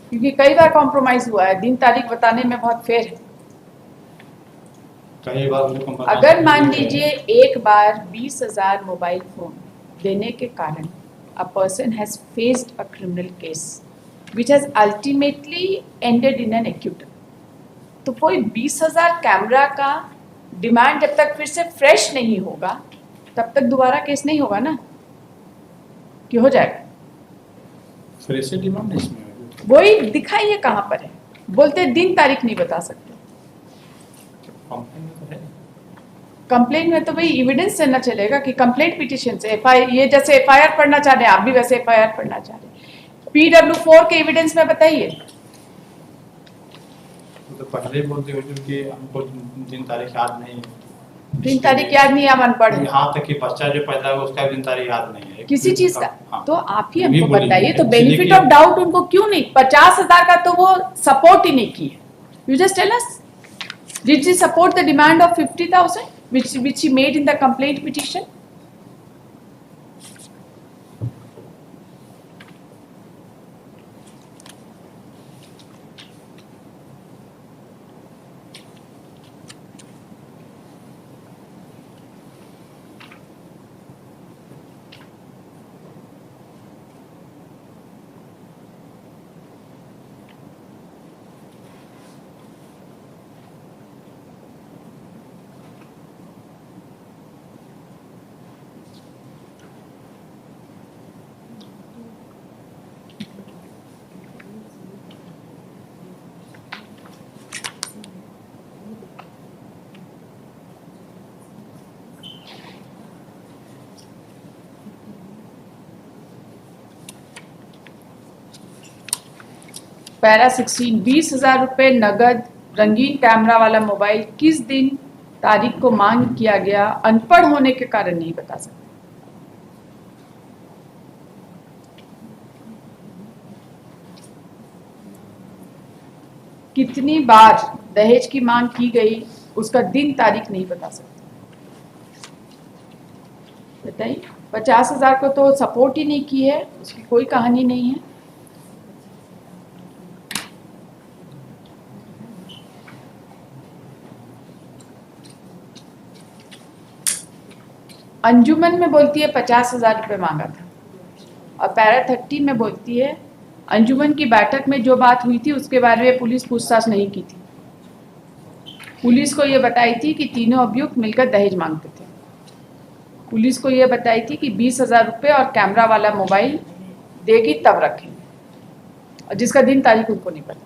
क्योंकि कई बार कॉम्प्रोमाइज हुआ है, दिन तारीख बताने में बहुत फेर है। कई बार मुझे कंपनी अगर मान लीजिए एक बार 20,000 मोबाइल फोन देने के कारण a person has faced a criminal case which has ultimately ended in an acquittal, तो कोई 20,000 कैमरा का डिमांड जब तक फिर से फ्रेश नहीं होगा तब तक दोबारा केस नहीं होगा ना, कि हो जाएगा? फिर से डिमांड इसमें है। वही दिखाइए कहाँ पर है, बोलते दिन तारीख नहीं बता सकते। कंप्लेंट में तो है। कंप्लेंट में तो भाई एविडेंस से ना चलेगा कि कंप्लेंट पिटीशन से ये जैसे एफआईआर पढ़ना चाह रहे हैं, आप भी वैसे एफआईआर पढ़ना चाह रहे हैं। PW4 के एविडेंस में बताइए। तो पहले ही बोलते हो कि हमको दिन तारीख याद नहीं है। दिन तारीख याद नहीं, आप अनपढ़ हैं। यहाँ तक कि बच्चा जो पैदा हुआ उसका दिन तारीख याद नहीं है किसी चीज का हाँ। तो आप ही ये भी हमको बोलिए। बताइए, तो इसलिए बेनिफिट कि- ऑफ डाउट उनको क्यों नहीं? 50,000 का तो वो सपोर्ट ही नहीं किए। You just tell us, did she support the demand of 50,000 which she made in the complaint petition? Para 16, 20,000 रुपए नगद रंगीन कैमरा वाला मोबाइल किस दिन तारीख को मांग किया गया, अनपढ़ होने के कारण नहीं बता सकते। कितनी बार दहेज की मांग की गई, उसका दिन तारीख नहीं बता सकते। बताइए, 50,000 को तो सपोर्ट ही नहीं की है, उसकी कोई कहानी नहीं है। अंजुमन में बोलती है 50,000 रुपये मांगा था, और पैरा 30 में बोलती है अंजुमन की बैठक में जो बात हुई थी उसके बारे में पुलिस पूछताछ नहीं की थी। पुलिस को यह बताई थी कि तीनों अभियुक्त मिलकर दहेज मांगते थे। पुलिस को यह बताई थी कि 20,000 रुपये और कैमरा वाला मोबाइल देगी तब रखेंगे, और जिसका दिन तारीख उनको नहीं पता।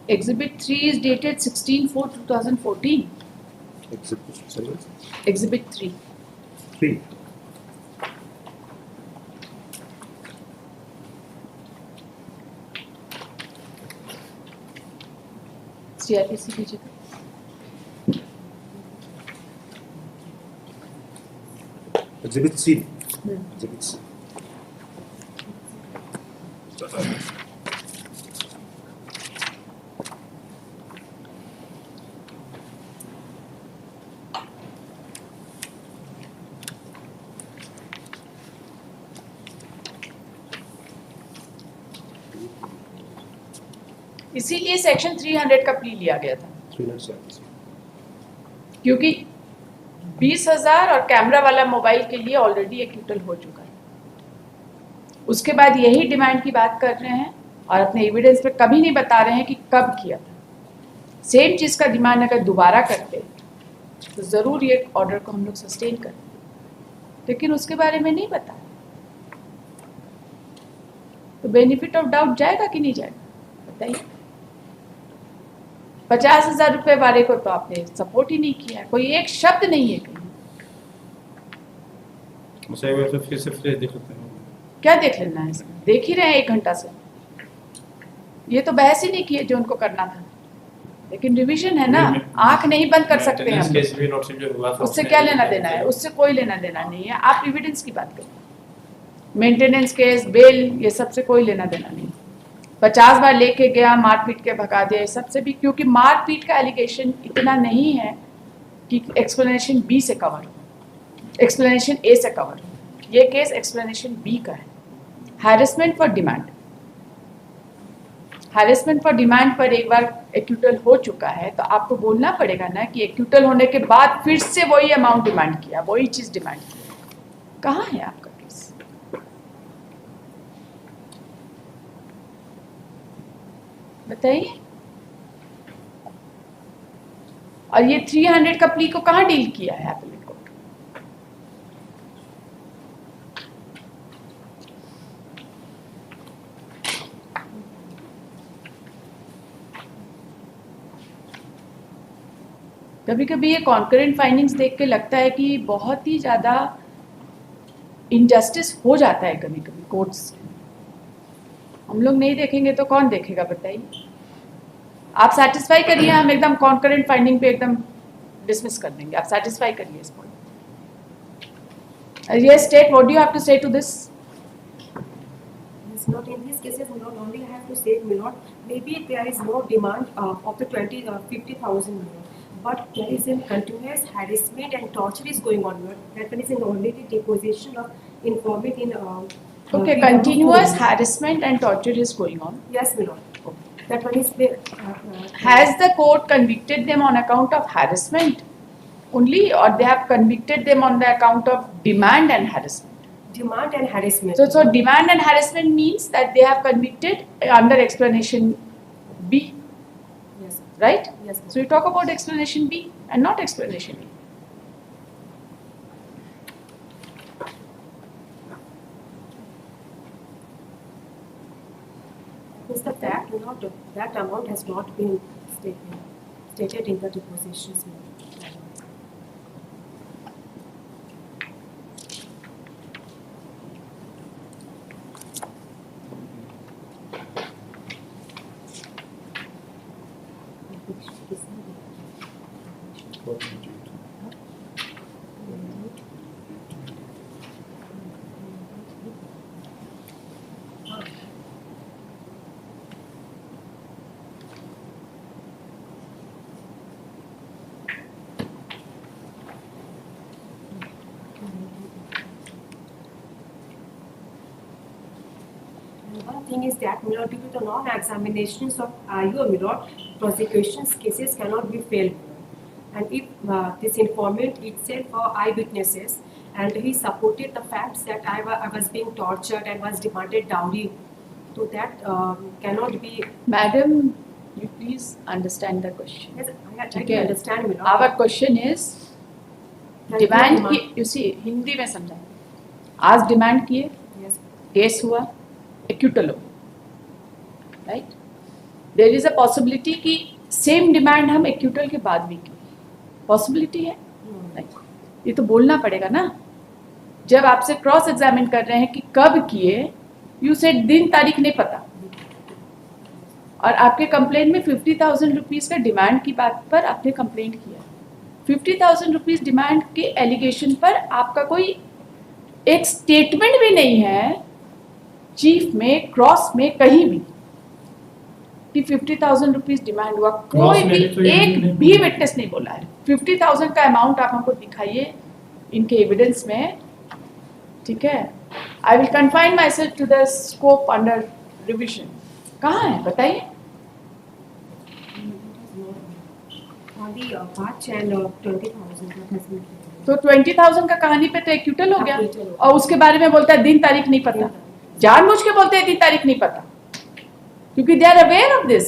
Exhibit 3 is dated 16/4/2014. Sorry, Exhibit 3. 3. CRPC की जगह Exhibit C. Exhibit C. इसीलिए सेक्शन 300 का प्ली लिया गया था 300 क्योंकि 20,000 और कैमरा वाला मोबाइल के लिए ऑलरेडी एक्यूटल हो चुका है। उसके बाद यही डिमांड की बात कर रहे हैं और अपने एविडेंस पे कभी नहीं बता रहे हैं कि कब किया था। सेम चीज़ का डिमांड अगर दोबारा करते तो ज़रूर ये ऑर्डर को हम लोग सस्टेन करते, लेकिन उसके बारे में नहीं बताया। तो बेनिफिट ऑफ डाउट जाएगा कि नहीं जाएगा बताइए। 50,000 रुपए वाले को तो आपने सपोर्ट ही नहीं किया, कोई एक शब्द नहीं है कहीं। फिर से देख लेते हैं। क्या देख लेना है इसमें? देख ही रहे हैं 1 घंटा से। ये तो बहस ही नहीं की है जो उनको करना था, लेकिन रिवीजन है ना, आंख नहीं बंद कर सकते हैं हम। केस भी नोटिस जो हुआ था उससे क्या लेना देना है? उससे कोई लेना देना नहीं है। आप एविडेंस की बात करें, मेंटेनेंस केस, बेल, ये सबसे कोई लेना देना नहीं। 50 बार लेके गया, मारपीट के भगा दिया, सबसे भी, क्योंकि मारपीट का एलिगेशन इतना नहीं है कि एक्सप्लेनेशन बी से कवर हो, एक्सप्लेनेशन ए से कवर हो। ये केस एक्सप्लेनेशन बी का है, harassment for demand. Harassment for demand पर एक बार एक्यूटल हो चुका है तो आपको बोलना पड़ेगा ना कि एक्यूटल होने के बाद फिर से वही अमाउंट डिमांड किया, वही चीज डिमांड किया। कहाँ है आपका केस? बताइए। और ये 300 का प्ली को कहाँ डील किया है एपेलेट कोर्ट? कभी कभी ये कॉन्करेंट फाइंडिंग्स देख के लगता है कि बहुत ही ज़्यादा इनजस्टिस हो जाता है कभी कभी कोर्ट्स। हम लोग नहीं देखेंगे तो कौन देखेगा बताइए। आप सेटिस्फाई करिए, हम एकदम कॉन्करेंट फाइंडिंग पे एकदम डिसमिस कर देंगे। आप सेटिस्फाई करिए इस पॉइंट। ये state, what do you have to say to this? It's not in these cases, not only I have to say, Milord, maybe there is no demand of the 50,000 Milord, but there is a continuous harassment and torture is going on, Milord. That one is in already deposition of informant in. Okay, continuous harassment and torture is going on. Yes, Milord. That one is. Has the court convicted them on account of harassment only, or they have convicted them on the account of demand and harassment? Demand and harassment. So demand and harassment means that they have convicted under explanation B, Yes. right? Yes. So you talk about explanation B and not explanation A. Is the fact, Milord, that amount has not been stated in the depositions, Milord. One thing is that, Milord, due to the non-examinations of IO, Milord, prosecution's cases cannot be failed. And if this informant itself or eyewitnesses, and he supported the facts that I was being tortured and was demanded dowry, so that cannot be. Madam, you please understand the question. Yes, I ठीक can है? understand, Milord. Our question is That demand demand- की, you see, Hindi में समझाएं। आज demand किए, Yes. Case हुआ, acquittal हो, right? There is a possibility कि सेम डिमांड हम एक्यूटल के बाद भी की, पॉसिबिलिटी है? नहीं, ये तो बोलना पड़ेगा ना। जब आपसे क्रॉस एग्जामिन कर रहे हैं कि कब किए, यू सेड दिन तारीख नहीं पता, और आपके कंप्लेंट में 50,000 रुपीज़ का डिमांड की बात पर आपने कंप्लेंट किया। 50,000 रुपीज़ डिमांड के एलिगेशन पर आपका कोई एक स्टेटमेंट भी नहीं है चीफ में, क्रॉस में, कहीं भी कि 50,000 रुपीज़ डिमांड हुआ। कोई में भी तो ये एक नहीं भी विटनेस नहीं बोला है। 50,000 का अमाउंट आप हमको दिखाइए इनके एविडेंस में, ठीक है? I will confine myself to the scope under revision. कहाँ है बताइए? Only batch and 20,000 that has been taken. तो 20,000 का कहानी पे तो एक्यूटल हो गया, एक्यूटल हो गया। और उसके बारे में बोलता है दिन तारीख नहीं पता। जानबूझ के बोलते हैं दिन तारीख नहीं पता, क्योंकि they are aware of this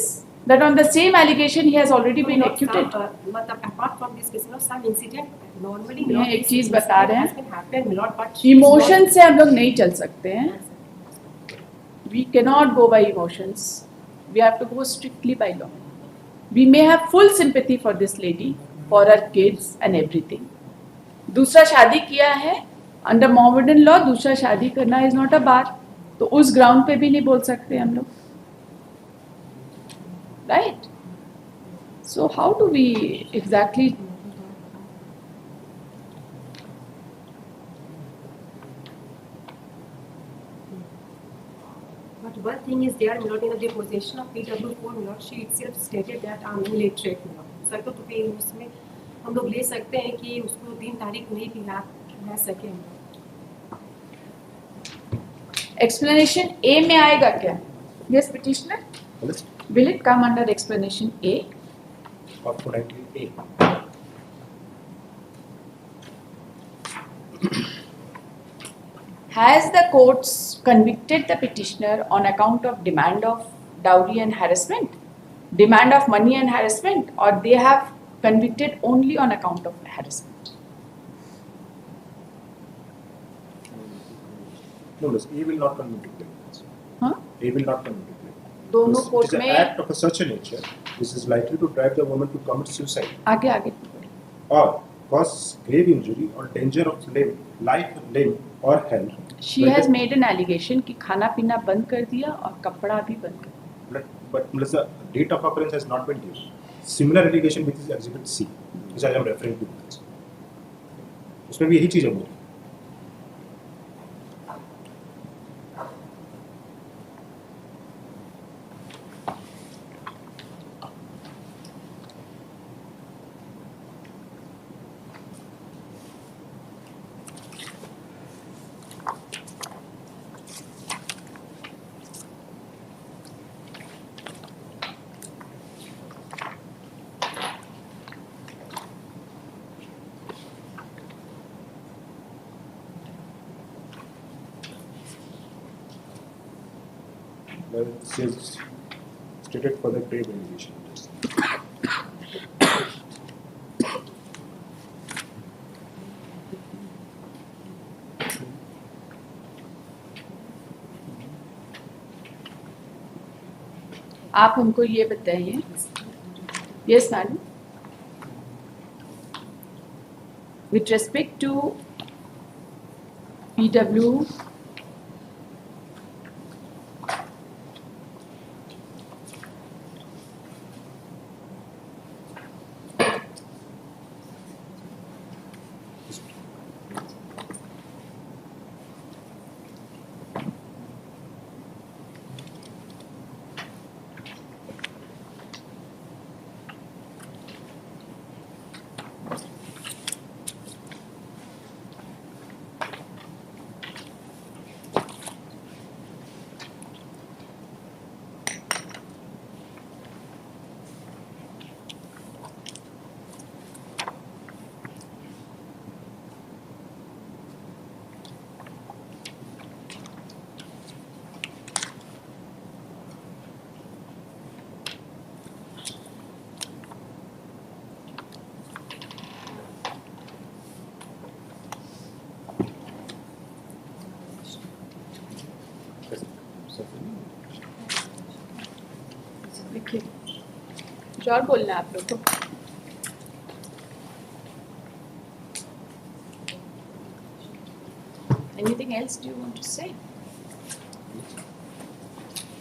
that on the same allegation he has already been acquitted. मतलब apart from this case, some incident normally ये एक चीज बता रहे हैं, has been happened, Milord, but emotion से हम लोग नहीं चल सकते हैं। We cannot go by emotions. We have to go strictly by law. We may have full sympathy for this lady, for her kids and everything. दूसरा शादी किया है अंडर मोहम्मदन लॉ, दूसरा शादी करना इज नॉट अ बार, तो उस ground पे भी नहीं बोल सकते हम लोग, right? So how do we exactly But one thing is there, Milord, in the deposition of PW4, Milord, she itself stated that I'm illiterate, Milord. Sir तो फिर उसमें हम लोग ले सकते हैं कि उसको दिन तारीख नहीं पिला सके हम लोग। एक्सप्लेनेशन ए में आएगा क्या? Yes petitioner, will it come under explanation A? Of 19A. Has the courts convicted the petitioner on account of demand of dowry and harassment, demand of money and harassment, or they have convicted only on account of harassment? No, A will not come into play. Huh? A will not come into play. दोनों This court is an में act of a such a nature, this is likely to drive the woman to commit suicide आगे आगे or cause grave injury or danger of life, limb or health. She has made an allegation कि खाना पीना बंद कर दिया और कपड़ा भी बंद कर दिया। But the date of occurrence has not been given. Similar allegation with Exhibit C, which I am referring to. उसमें भी यही चीज़ है मेरी। Well, it says stated for the grave allegation. आप हमको ये बताइए, yes madam, with respect to PW लिखिए कुछ और बोलना है आप लोग को anything else do you want to say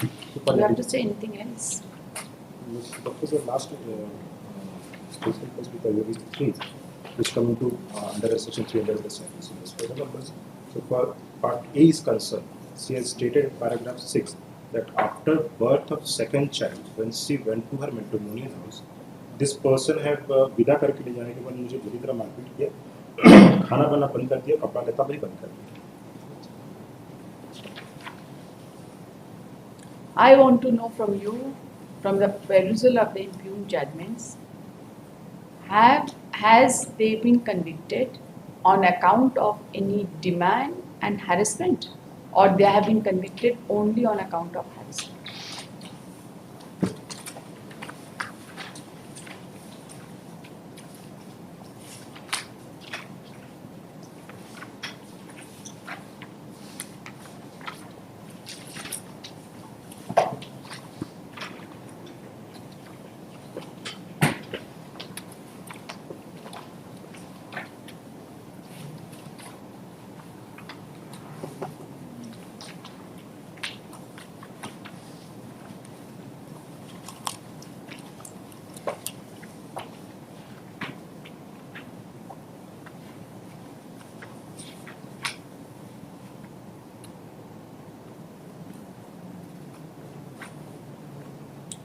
you have to say anything else What was the last statement was with the UAV 3, which come into under section 3 under the service. For example, so for part A is concerned, she has stated in paragraph 6 that after birth of second child, when she went to her matrimonial house, this person have विदा करके ले जाने के बाद मुझे बुरी तरह मारपीट किया, खाना बनाना बंद कर दिया, कपड़ा लेता भी बंद कर दिया. I want to know from you, from the perusal of the impugned judgments, has they been convicted on account of any demand and harassment, or they have been convicted only on account of harassment?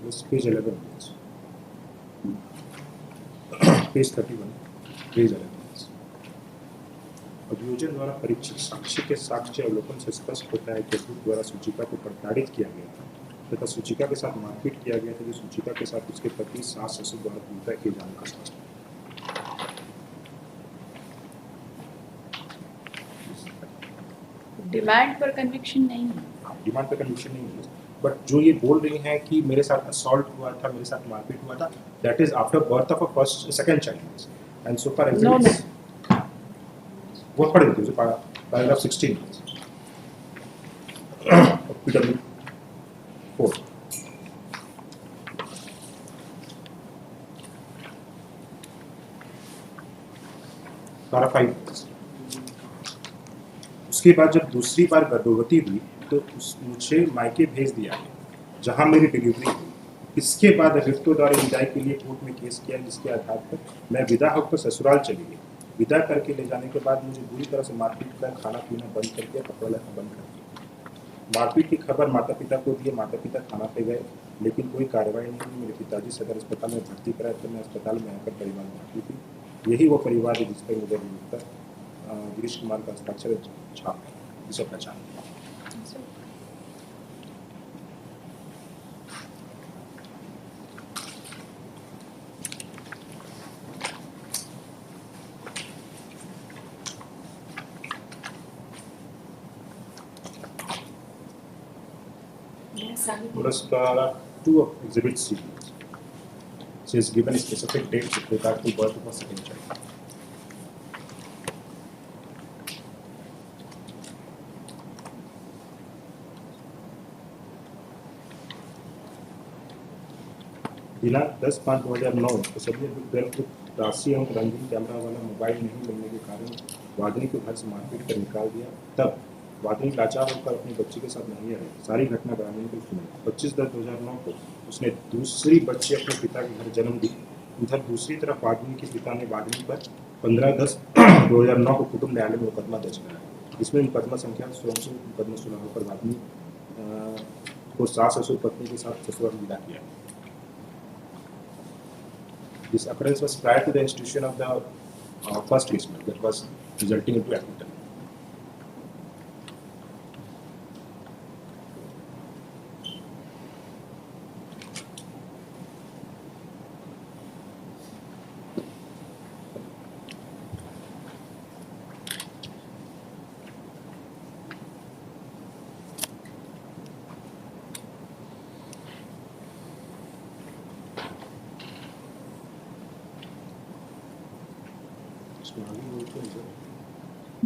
This page 11. Page 31. Page 11. अभियोजन द्वारा परीक्षित साक्षी के साक्ष्य अवलोकन से स्पष्ट होता है कि अभियुक्त द्वारा सूचिका को प्रताड़ित किया गया था तथा सूचिका के साथ मारपीट किया गया था जो सूचिका के साथ उसके पति सास ससुर द्वारा पूर्णतः किए जाने का स्पष्ट है. डिमांड पर कन्विक्शन नहीं है. डिमांड पर कन्विक्शन नहीं है, बट जो ये बोल रही हैं कि मेरे साथ असॉल्ट हुआ था, मेरे साथ मारपीट हुआ था, that is after birth of a first second child and so for No, no. वो पढ़ देते हैं पैराग्राफ 16 PW 4 पैरा 5. उसके बाद जब दूसरी बार गर्भवती हुई तो मुझे मायके भेज दिया गया जहां मेरी डिलीवरी हुई. इसके बाद अभियुक्तों द्वारा विदाई के लिए कोर्ट में केस किया जिसके आधार पर मैं विदा होकर ससुराल चली गई. विदा करके ले जाने के बाद मुझे बुरी तरह से मारपीट कर खाना पीना बंद कर दिया, कपड़ा लेना बंद कर दिया. मारपीट की खबर माता पिता को दिए, माता पिता थाना पे गए लेकिन कोई कार्रवाई नहीं हुई. मेरे पिताजी सदर अस्पताल में भर्ती कराए तो मैं अस्पताल में आकर परिवार में आती थी. यही वो परिवार है जिस पर मुझे गिरीश कुमार का हस्ताक्षर छाप है, जिसे पहचान. Yes, I will. Plus, two of Exhibit C. She has given a specific date with regard to birth of a second child. दिनांक 10/5/2009 को सभी अभियुक्त को राशि एवं रंगीन कैमरा वाला मोबाइल नहीं मिलने के कारण वादनी को घर से मारपीट कर निकाल दिया. तब वादनी लाचार होकर अपनी बच्ची के साथ नहीं रही. सारी घटना ग्रामीण को सुनी. 25/10/2009 को उसने दूसरी बच्ची अपने पिता के घर जन्म दी. उधर दूसरी तरफ वादनी के पिता ने वादनी पर 15/10/2009 को कुटुंब न्यायालय में मुकदमा दर्ज कराया. इसमें मुकदमा संख्या 16 मुकदमा सुना होकर वादनी को सास ससुर पत्नी के साथ ससुराल विदा किया. This occurrence was prior to the institution of the first case that was resulting into acquittal.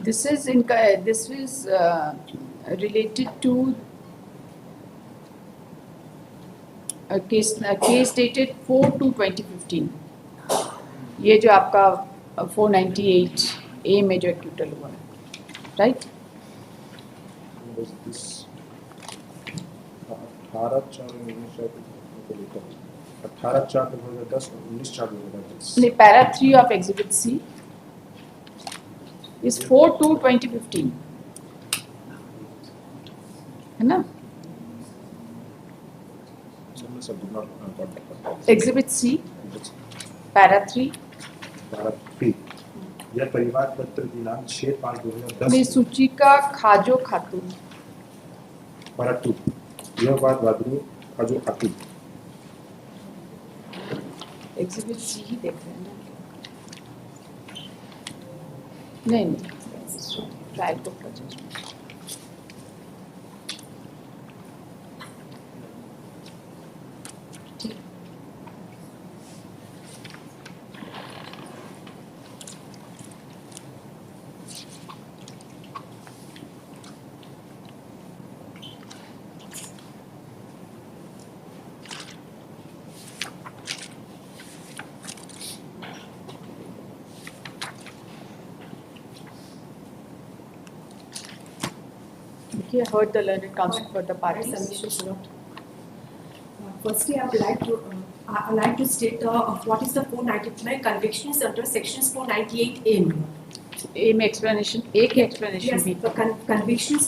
This is related to case dated 4/2/2015, ये जो आपका 498A में जो एक्यूटल हुआ है, राइट? 18/4/2010 और 19/4/2010। नहीं, para 3 of exhibit C is 4/2/2015, है ना? सब do not contact exhibit C para 3 यह परिवार पत्र दिनांक 6/5/2010 में सूचिका खाजो खातून, परंतु यह बात वादरू खाजो खातून एग्जिबिट सी ही देख रहे हैं ना? नहीं, ट्रायल कोर्ट का judgement. He heard the learned counsel for the My parties. submission is not. Firstly, I would like to state what is the 499 convictions under sections 498A. A में explanation, एक ही explanation Yes, भी। the convictions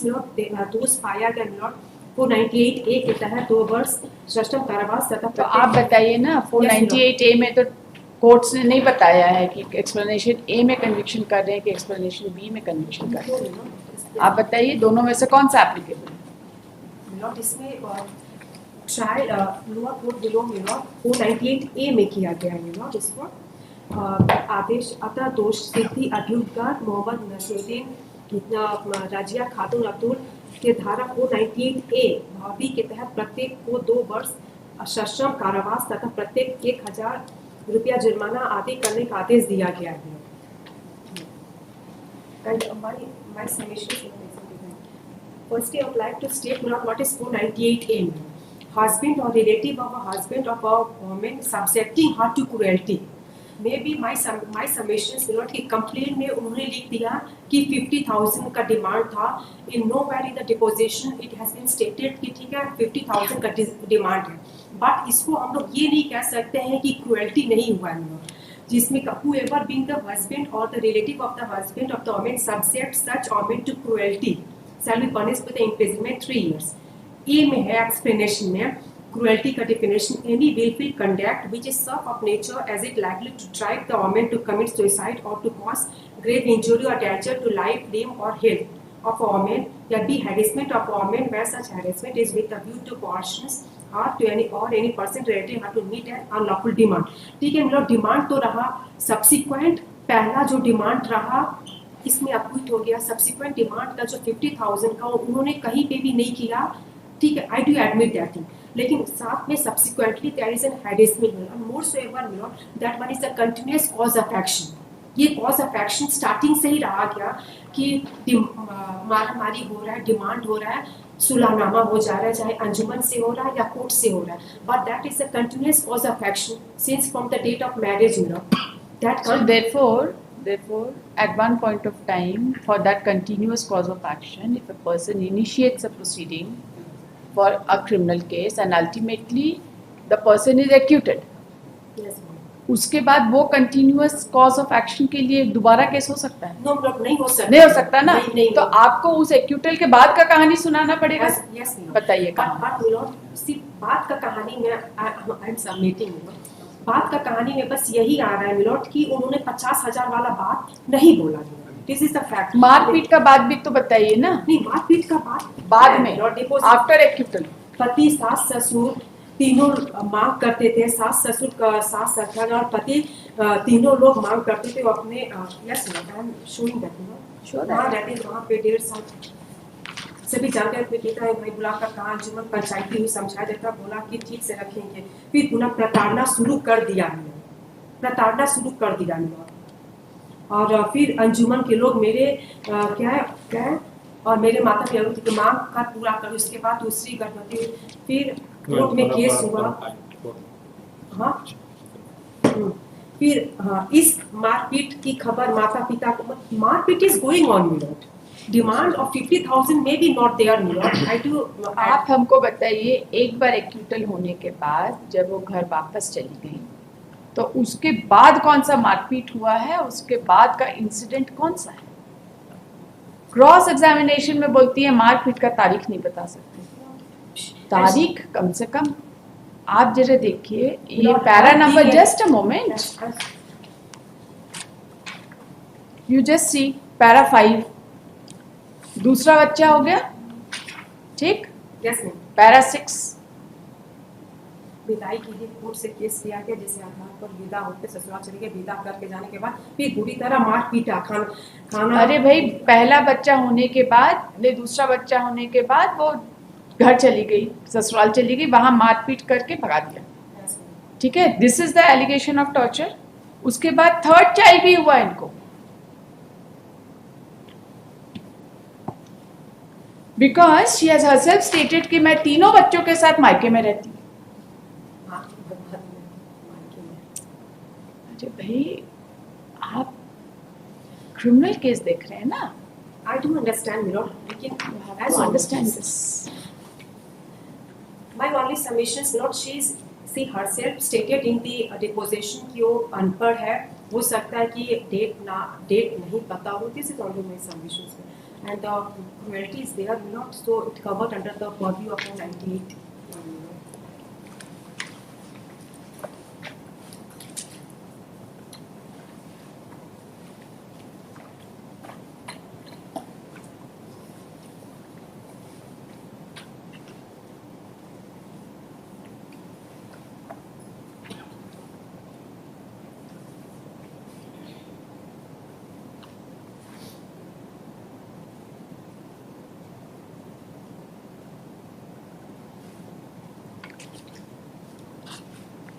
those fired and not 498A के तहत 2 वर्ष सश्रम कारावास तथा तो आप बताइए ना, 498A में तो कोर्ट्स ने नहीं बताया है कि एक्सप्लेनेशन A में कन्विक्शन कर रहे हैं कि एक्सप्लेनेशन B में कन्विक्शन कर रहे हैं। आप बताइए दोनों में से कौन सा एप्लीकेबल है? मिनट इसमें शायद lower court below minute 498A में किया गया है मिनट इसको आदेश अतः दोष सिद्धि अभ्युदगार मोहम्मद नसरुद्दीन राजिया खातून अब्दुल के धारा 498A भावी के तहत प्रत्येक को 2 वर्ष सश्रम कारावास तथा प्रत्येक 1000 रुपया जुर्माना आदि करने का आदेश दिया गया है। And my summation is firstly, I would like to state now what is 498A. Husband or relative of a husband of a woman subjecting her to cruelty. Maybe my submissions will not complaint में उन्होंने लिख दिया कि 50,000 का demand था। In nowhere in the deposition it has been stated कि ठीक है 50,000 का डिमांड है। But इसको हम लोग ये नहीं कह सकते हैं कि cruelty नहीं हुआ है, जिसमें whoever being the husband or the relative of the husband of the woman subject such woman to cruelty shall be punished with imprisonment 3 years. A में है explanation में cruelty का definition any willful conduct which is of nature as it likely to drive the woman to commit suicide or to cause grave injury or danger to life, limb or health of a woman या be harassment of a woman where such harassment is with a view to coercions or to any person relative to meet an unlawful demand. ठीक है, मतलब demand तो रहा, subsequent पहला जो demand रहा इसमें अपूत हो गया। सब्सिक्वेंट डिमांड का जो 50,000 का उन्होंने कहीं पे भी नहीं किया, ठीक है, I do admit that thing, लेकिन साथ में subsequently there is an harassment more so ever that one is the continuous cause of action. ये कॉज ऑफ एक्शन स्टार्टिंग से ही रहा गया कि मारामारी हो रहा है, डिमांड हो रहा है, सुलहनामा हो जा रहा है, चाहे अंजुमन से हो रहा है या कोर्ट से हो रहा है, but that is a continuous cause of action since from the date of marriage that So therefore, at one point of time, for that continuous cause of action, if a person initiates a proceeding for a criminal case and ultimately the person is acquitted, उसके बाद वो continuous cause of action के लिए दोबारा case हो सकता है? नहीं हो सकता, नहीं हो सकता ना, नहीं, तो आपको उस एक्यूटल के बाद का कहानी सुनाना पड़ेगा। yes, बताइए कहाँ? बात का कहानी में आई एम सबमिटिंग, बात का कहानी में बस यही आ रहा है मिलोट कि उन्होंने 50,000 वाला बात नहीं बोला। This is the fact. मारपीट का बात भी तो बताइए ना। नहीं, मारपीट का बात बाद में आफ्टर एक्यूटल पति सास ससुर तीनों मांग करते थे, सास ससुर का सास ससुर और पति तीनों लोग मांग करते थे वो अपने yes I am showing that वहाँ रहते थे, वहाँ पे 1.5 साल सभी जानते थे कि भाई बुलाकर कहा जुम्मन पंचायती हुई समझा देता, बोला कि ठीक से रखेंगे, फिर पुनः प्रताड़ना शुरू कर दिया और फिर अंजुमन के लोग मेरे क्या और मेरे माता पिता की मांग का पूरा कर, उसके बाद दूसरी गर्भवती फिर कोर्ट में केस हुआ। हाँ फिर इस मारपीट की खबर माता पिता को, मारपीट is going on milord, demand of 50,000 may be not there milord. I do आप हमको बताइए, एक बार एक्यूटल होने के बाद जब वो घर वापस चली गई तो उसके बाद कौन सा मारपीट हुआ है, उसके बाद का इंसिडेंट कौन सा है? क्रॉस एग्जामिनेशन में बोलती है मारपीट का तारीख नहीं बता सकते। तारीख कम से कम आप जरा देखिए, ये para number, just a moment, you just see para 5, दूसरा बच्चा हो गया, ठीक, यस मैम। पैरा 6, विदाई की ही कोर्ट से केस लिया गया जिसे आधार पर विदा होकर ससुराल चले गए। विदा करके जाने के बाद फिर बुरी तरह मार पीटा, खाना अरे भाई पहला बच्चा होने के बाद, दूसरा बच्चा होने के बाद वो घर चली गई, ससुराल चली गई, वहां मारपीट करके भगा दिया, ठीक है, this is the allegation of torture. उसके बाद थर्ड चाइल्ड भी हुआ इनको, because she has herself stated कि मैं तीनों बच्चों के साथ मायके में रहती हूँ। अरे भाई आप क्रिमिनल केस देख रहे हैं ना, आई डू अंडरस्टैंड मिलोट, लेकिन as understand this. My only submission is not she herself stated in the deposition कि वो अनपढ़ है, हो सकता है कि डेट नहीं पता हो। This is only my submission, and the cruelty is there not, so it covered under the purview of 98.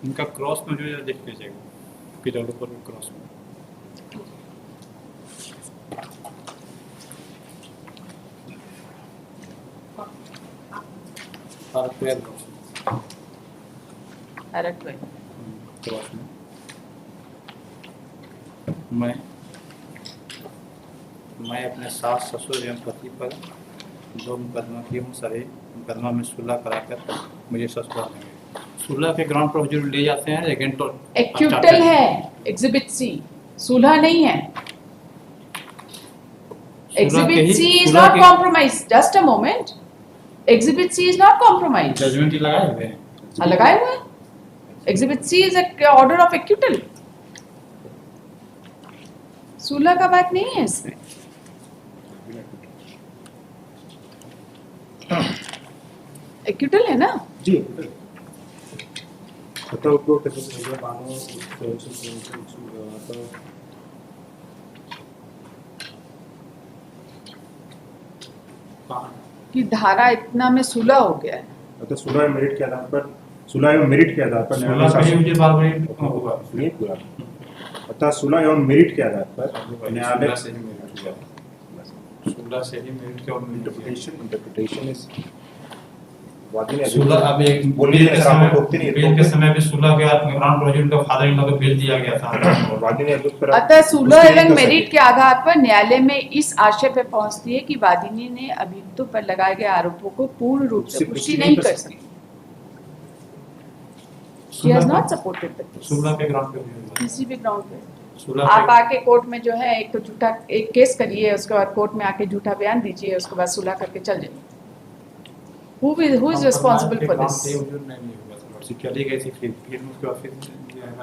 इनका क्रॉस में जो है देख लीजिएगा, पिलोडो पर क्रॉस में और पैर क्रॉस में मैं अपने सास ससुर एवं पति पर 2 मुकदमा की हूँ। सभी मुकदमा में सुलह कराकर मुझे ससुराल में सुलह के ग्राउंड पर जो ले जाते हैं अगेंस्ट एक्यूटल है, एग्जिबिट सी, सुलह नहीं है। Exhibit C is not compromise, just a moment, exhibit C is not compromise. Judgment ही लगाए हुए हैं, हाँ लगाए हुए हैं। Exhibit C is a order of acquittal, सुलह का बात नहीं है इसमें। एक्यूटल है ना जी। आता उपयोग त्याचं सगळं मानव कि धारा इतना में सुलह हो गया है। आता 16 मेरिट के आधार पर, 16 एवं मेरिट के आधार पर मुझे बार बार होगा नहीं पूरा। अतः 16 एवं मेरिट के आधार पर न्यायालय 16 से ही मेरिट के इंटरप्रिटेशन इज सुलह अब एक बोलिए सर, आपको टोकते नहीं बिल के समय भी सुलह के ग्राउंड प्रोविजन का फादर इन लोग को बिल दिया गया था। वादी ने अतः सुलह एवं मेरिट के आधार पर न्यायालय में इस आशय पर पहुंचती है कि वादिनी ने अभियुक्तों पर लगाए गए आरोपों को पूर्ण रूप से पुष्टि नहीं कर सकी। She has not supported the case सुलह के ग्राउंड पे किसी भी ग्राउंड पे। सुलह आप आके कोर्ट में जो है एक तो झूठा एक केस करिए, उसके बाद कोर्ट में आके झूठा बयान दीजिए, उसके बाद सुलह करके चल जाइए। Who is responsible for this? चली गई थी, फिर उसके बाद फिर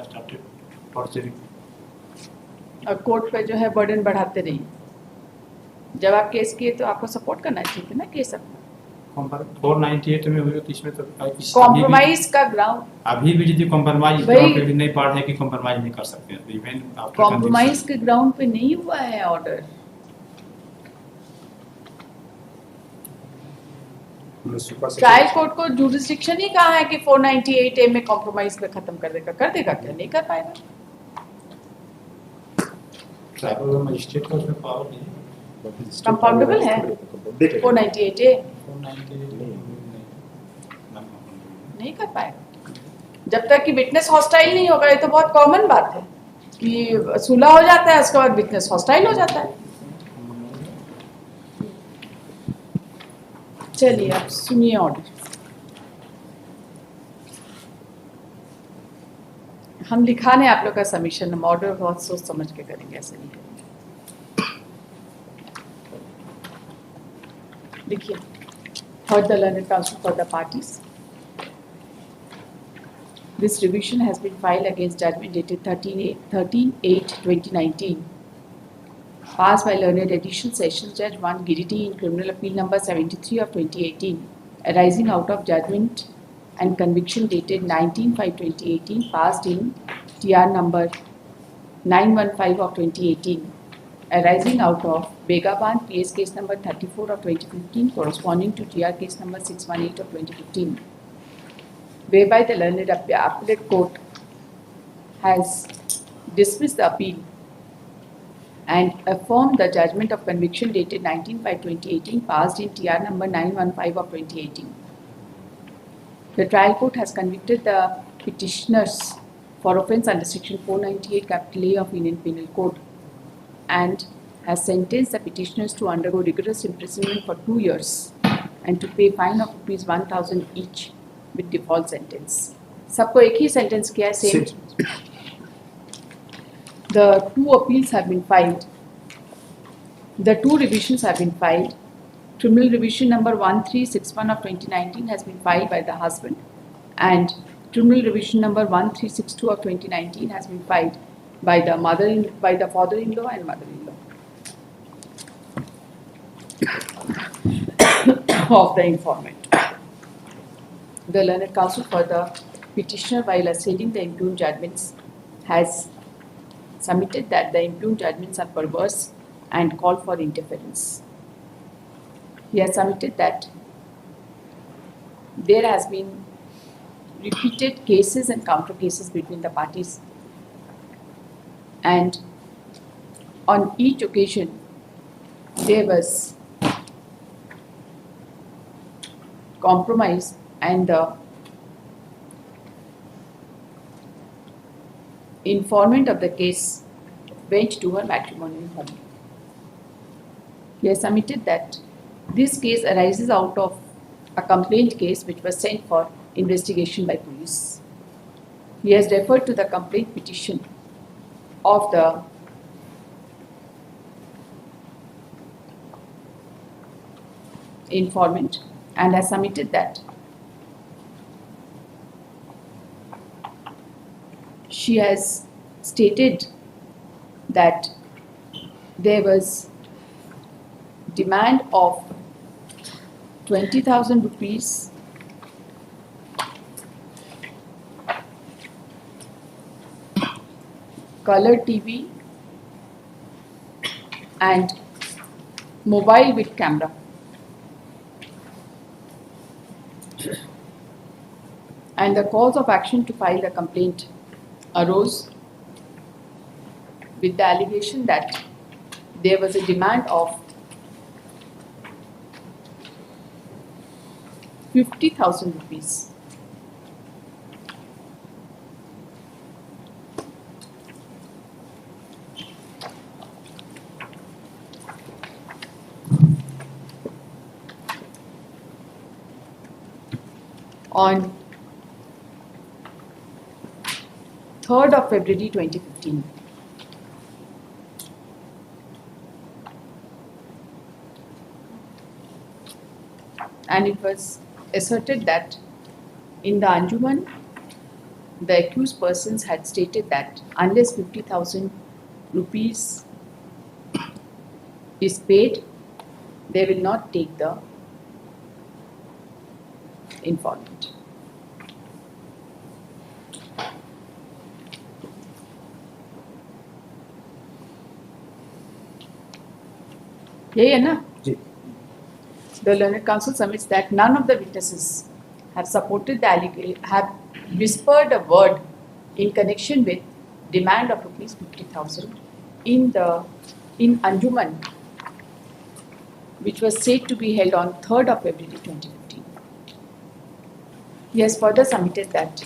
स्टार्टेड टॉर्चरिंग। और कोर्ट पे जो है बर्डन बढ़ाते रहिए। जब आप केस किए तो आपको सपोर्ट करना चाहिए ना केस अपना। 498 में हुई तो इसमें तो कॉम्प्रोमाइज का ग्राउंड, अभी भी यदि कॉम्प्रोमाइज भाई- पे भी नहीं पार्ट है कि कॉम्प्रोमाइज नहीं कर सकते हैं, इवन कॉम्प्रोमाइज के ग्राउंड पे नहीं हुआ है ऑर्डर। ट्रायल कोर्ट को जुरिस्डिक्शन ही कहा है कि 498A में कॉम्प्रोमाइज में खत्म कर देगा क्या? नहीं कर पाएगा। ट्राइबल मजिस्ट्रेट का उसमें पावर नहीं है। कंपाउंडेबल है 498A। नहीं कर पाएगा जब तक कि विटनेस हॉस्टाइल नहीं होगा। ये तो बहुत कॉमन बात है कि सुलह हो जाता है, उसके बाद विटनेस हॉस्टाइल हो जाता है। चलिए अब सुनिए ऑर्डर। हम लिखाने आप लोग का सबमिशन, हम ऑर्डर बहुत सोच समझ के करेंगे, ऐसे नहीं करेंगे। देखिए, heard the learned counsel for the parties. This revision has been filed against judgment dated 13/8/2019, passed by learned additional sessions judge 1 Giriti in criminal appeal number 73 of 2018, arising out of judgment and conviction dated 19/5/2018, passed in TR number 915 of 2018, arising out of Begaban PS case number 34 of 2015 corresponding to TR case number 618 of 2015, whereby the learned appellate court has dismissed the appeal and affirmed the judgment of conviction dated 19/5/2018 passed in TR number 915 of 2018. The trial court has convicted the petitioners for offence under section 498 capital A of Indian Penal Code and has sentenced the petitioners to undergo rigorous imprisonment for 2 years and to pay fine of ₹1,000 each with default sentence. सबको एक ही sentence किया है, same. The 2 appeals have been filed. The 2 revisions have been filed. Criminal revision number 1361 of 2019 has been filed by the husband, and criminal revision number 1362 of 2019 has been filed by the father-in-law and mother-in-law of the informant. The learned counsel for the petitioner, while assailing the impugned judgments, has submitted that the impugned judgments are perverse and call for interference. He has submitted that there has been repeated cases and counter cases between the parties, and on each occasion there was compromise and the informant of the case went to her matrimonial home. He has submitted that this case arises out of a complaint case which was sent for investigation by police. He has referred to the complaint petition of the informant and has submitted that she has stated that there was demand of 20,000 rupees color TV and mobile with camera. And the cause of action to file the complaint arose with the allegation that there was a demand of 50,000 rupees. On 3rd of February 2015. And it was asserted that in the Anjuman, the accused persons had stated that unless 50,000 rupees is paid, they will not take the informant. यही है ना? जी. The learned counsel submits that none of the witnesses have supported the allegation, have whispered a word in connection with demand of rupees 50,000 in Anjuman, which was said to be held on 3rd of February 2015. He has further submitted that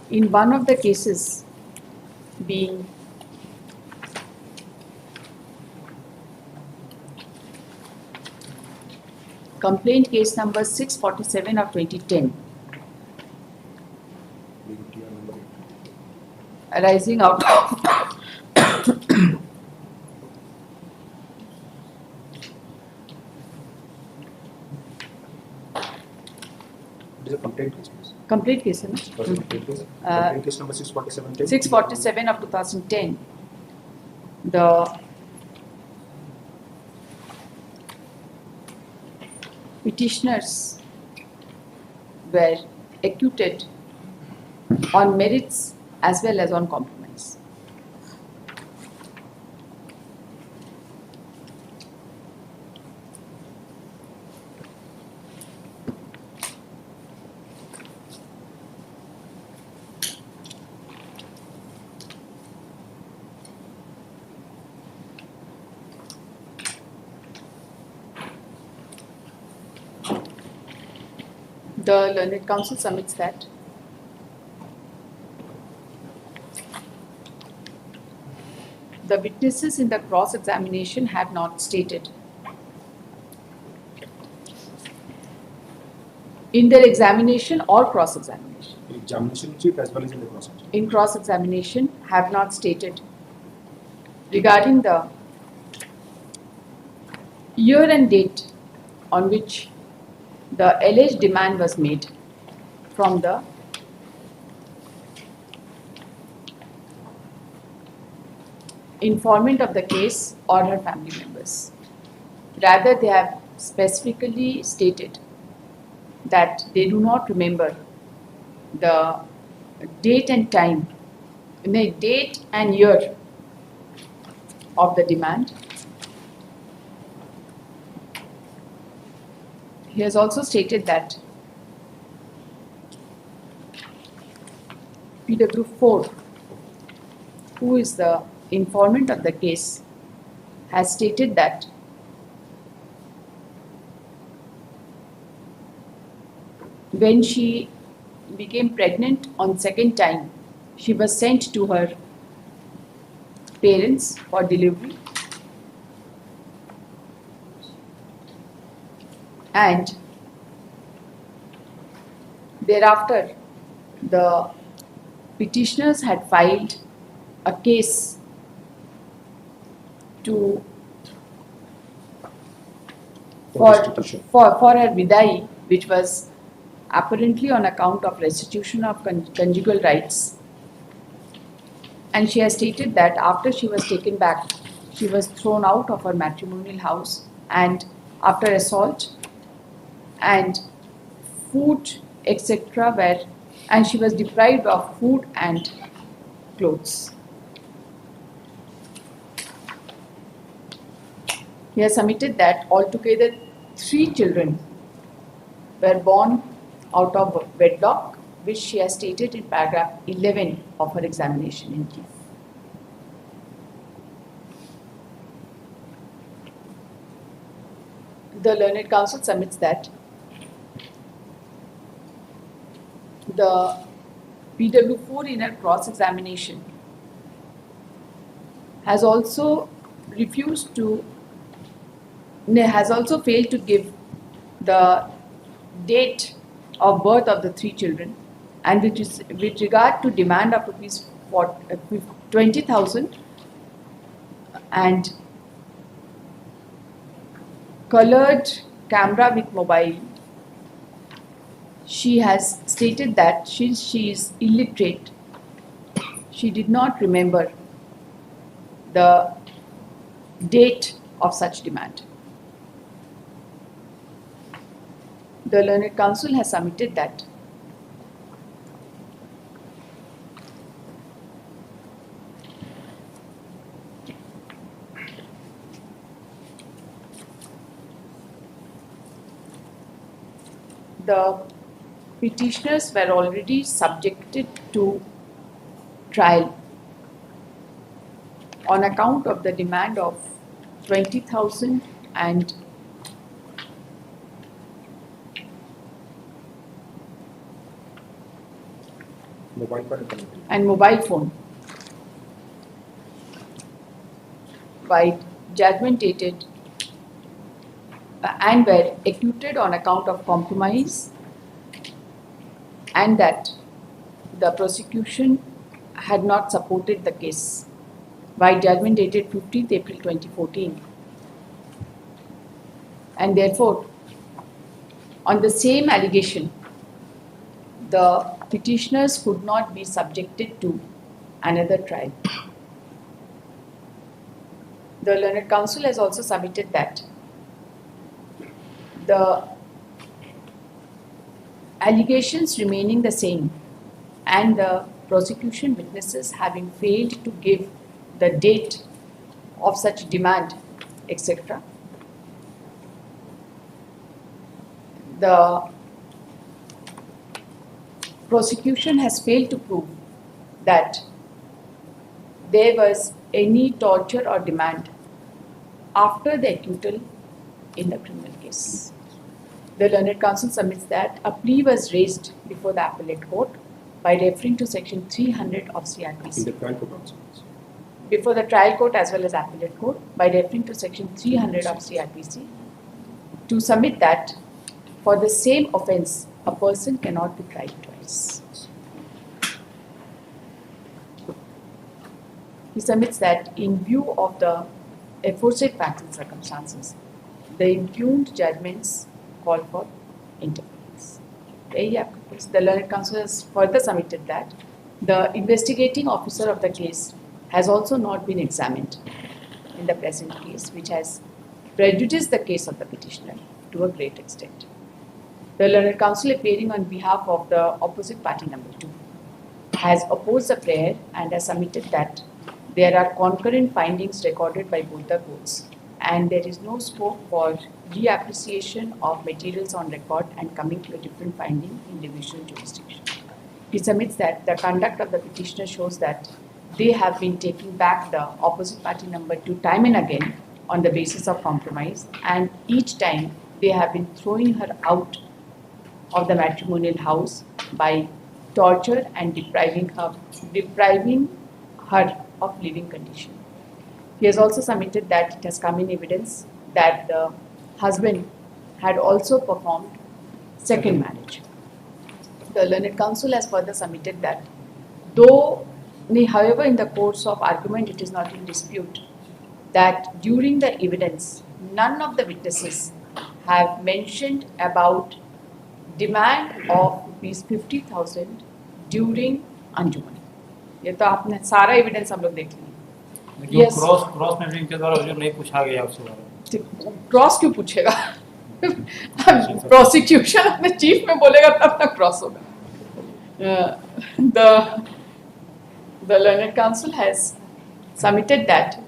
in one of the cases being complaint case number 647 of 2010, BTR number 8. arising out of It is a complaint case, please. complaint case, है ना? What is the complaint case? Complaint case number 647. 647 of 2010, the petitioners were acquitted on merits as well as on compromise. The Learned Counsel submits that the witnesses in the cross-examination have not stated in their examination or cross-examination. Examination chief as well as in the cross examination. In cross-examination have not stated regarding the year and date on which the alleged demand was made from the informant of the case or her family members. Rather, they have specifically stated that they do not remember the date and time, the date and year of the demand. He has also stated that PW4, who is the informant of the case, has stated that when she became pregnant on second time, she was sent to her parents for delivery, and thereafter the petitioners had filed a case to for restitution. for her vidai, which was apparently on account of restitution of conjugal rights. And she has stated that after she was taken back, she was thrown out of her matrimonial house, and after assault and food, etc., and she was deprived of food and clothes. He has submitted that altogether 3 children were born out of wedlock, which she has stated in paragraph 11 of her examination in chief. The Learned Counsel submits that the PW4 in her cross-examination has also failed to give the date of birth of the 3 children, and with regard to demand of rupees 20,000 and colored camera with mobile, she has stated that since she is illiterate, she did not remember the date of such demand. The Learned Counsel has submitted that the petitioners were already subjected to trial on account of the demand of 20,000 and mobile पर connectivity. and mobile phone by judgment dated and were acquitted on account of compromise, and that the prosecution had not supported the case by judgment dated 15th April 2014, and therefore on the same allegation the petitioners could not be subjected to another trial. The Learned Counsel has also submitted that the allegations remaining the same and the prosecution witnesses having failed to give the date of such demand, etc., the prosecution has failed to prove that there was any torture or demand after the acquittal in the criminal case. The Learned Counsel submits that a plea was raised before the appellate court by referring to section 300 of In CRPC. the trial court also. Before the trial court as well as appellate court by referring to section 300 of CRPC to submit that for the same offence a person cannot be tried twice. He submits that in view of the aforesaid facts and circumstances, the impugned judgments call for interference. The Learned Counsel has further submitted that the investigating officer of the case has also not been examined in the present case, which has prejudiced the case of the petitioner to a great extent. The Learned Counsel, appearing on behalf of the opposite party number 2, has opposed the prayer and has submitted that there are concurrent findings recorded by both the courts and there is no scope for reappreciation of materials on record and coming to a different finding in divisional jurisdiction. He submits that the conduct of the petitioner shows that they have been taking back the opposite party number 2 time and again on the basis of compromise, and each time they have been throwing her out of the matrimonial house by torture and depriving her of living condition. He has also submitted that it has come in evidence that the husband had also performed second marriage. The Learned Counsel has further submitted that however, in the course of argument, it is not in dispute that during the evidence, none of the witnesses have mentioned about demand of ₹50,000 during Anjuman. ये तो आपने सारा evidence हम लोग देख लिया। जो cross matching के द्वारा जो नहीं पूछा गया उसके बारे में, क्रॉस क्यों पूछेगा? प्रोसिक्यूशन अपने चीफ में बोलेगा तब तक क्रॉस होगा। The Learned Counsel has submitted that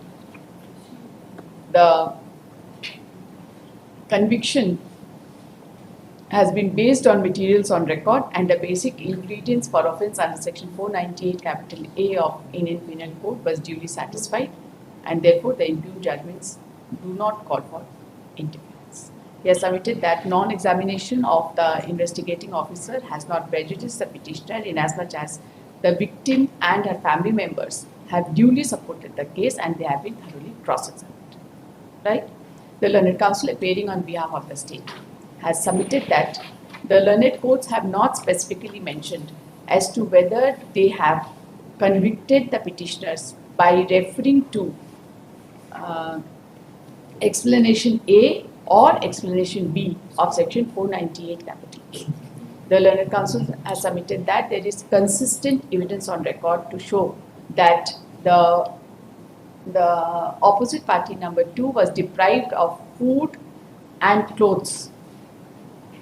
the conviction has been based on materials on record and the basic ingredients for offence under section 498 capital A of Indian Penal Code was duly satisfied, and therefore the impugned judgments do not call for interference. He has submitted that non-examination of the investigating officer has not prejudiced the petitioner inasmuch as the victim and her family members have duly supported the case and they have been thoroughly cross-examined. Right? The Learned Counsel, appearing on behalf of the state, has submitted that the learned courts have not specifically mentioned as to whether they have convicted the petitioners by referring to explanation A or explanation B of section 498 capital A. The Learned Counsel has submitted that there is consistent evidence on record to show that the opposite party number 2 was deprived of food and clothes,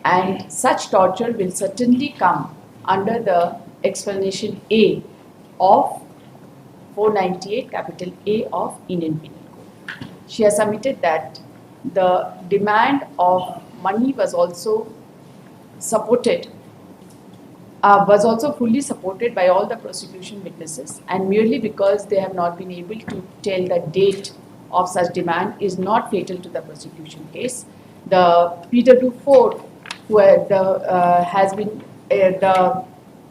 and such torture will certainly come under the explanation A of 498 capital A of Indian Penal Code. She has submitted that the demand of money was also supported, was also fully supported by all the prosecution witnesses, and merely because they have not been able to tell the date of such demand is not fatal to the prosecution case. The PW4 where has been the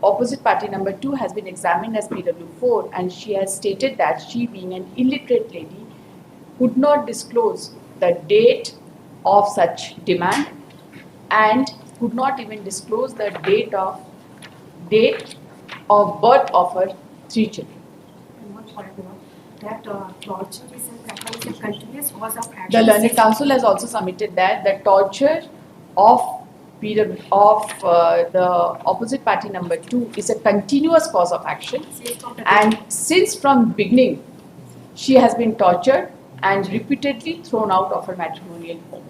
opposite party number 2 has been examined as PW4 and she has stated that she, being an illiterate lady, could not disclose the date of such demand and could not even disclose the date of birth of her 3 children. And one point, you know, that torture is a continuous cause of action. The Learned Council has also submitted that the torture of the opposite party number 2 is a continuous cause of action, Says from the and since from beginning she has been tortured and repeatedly thrown out of her matrimonial home.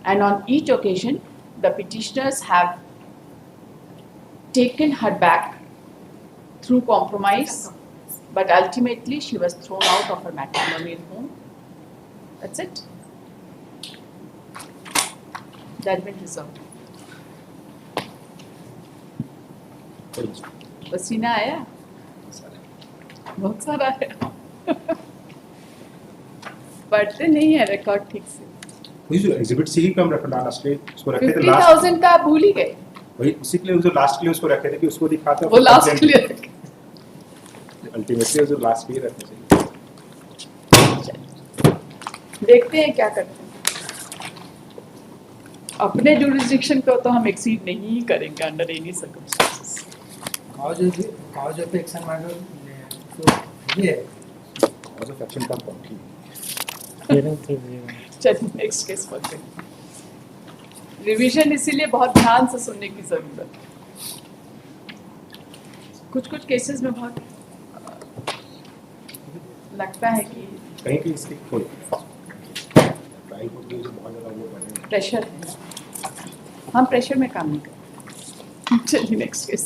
And on each occasion, the petitioners have taken her back through compromise, but ultimately she was thrown out of her matrimonial home. That's it. Judgment reserved. पसीना आया? बहुत सारा आया। पढ़ते नहीं है record ठीक से। वही जो एग्जिबिट सी ही कम रखना लास्ट के उसको रखे थे लास्ट 50,000 का आप भूल ही गए। वही उसी के लिए जो लास्ट के लिए उसको रखे थे कि उसको दिखाते वो लास्ट के लिए रखे। अल्टीमेटली जो लास्ट के लिए रखने चाहिए। देखते हैं क्या करते हैं। अपने जुरिस्डिक्शन को तो हम एक्सीड नहीं करेंगे under any circumstances. cause of action matter तो ये कॉज ऑफ एक्शन का पॉइंट ही चलिए नेक्स्ट केस पढ़ते हैं। रिवीजन इसीलिए बहुत ध्यान से सुनने की जरूरत है। कुछ केसेस में बहुत लगता है कि कहीं की इसकी कोई ट्रायल को भी बहुत ज़्यादा वो कर रहे हैं प्रेशर है। हम प्रेशर में काम नहीं करते। चलिए नेक्स्ट केस।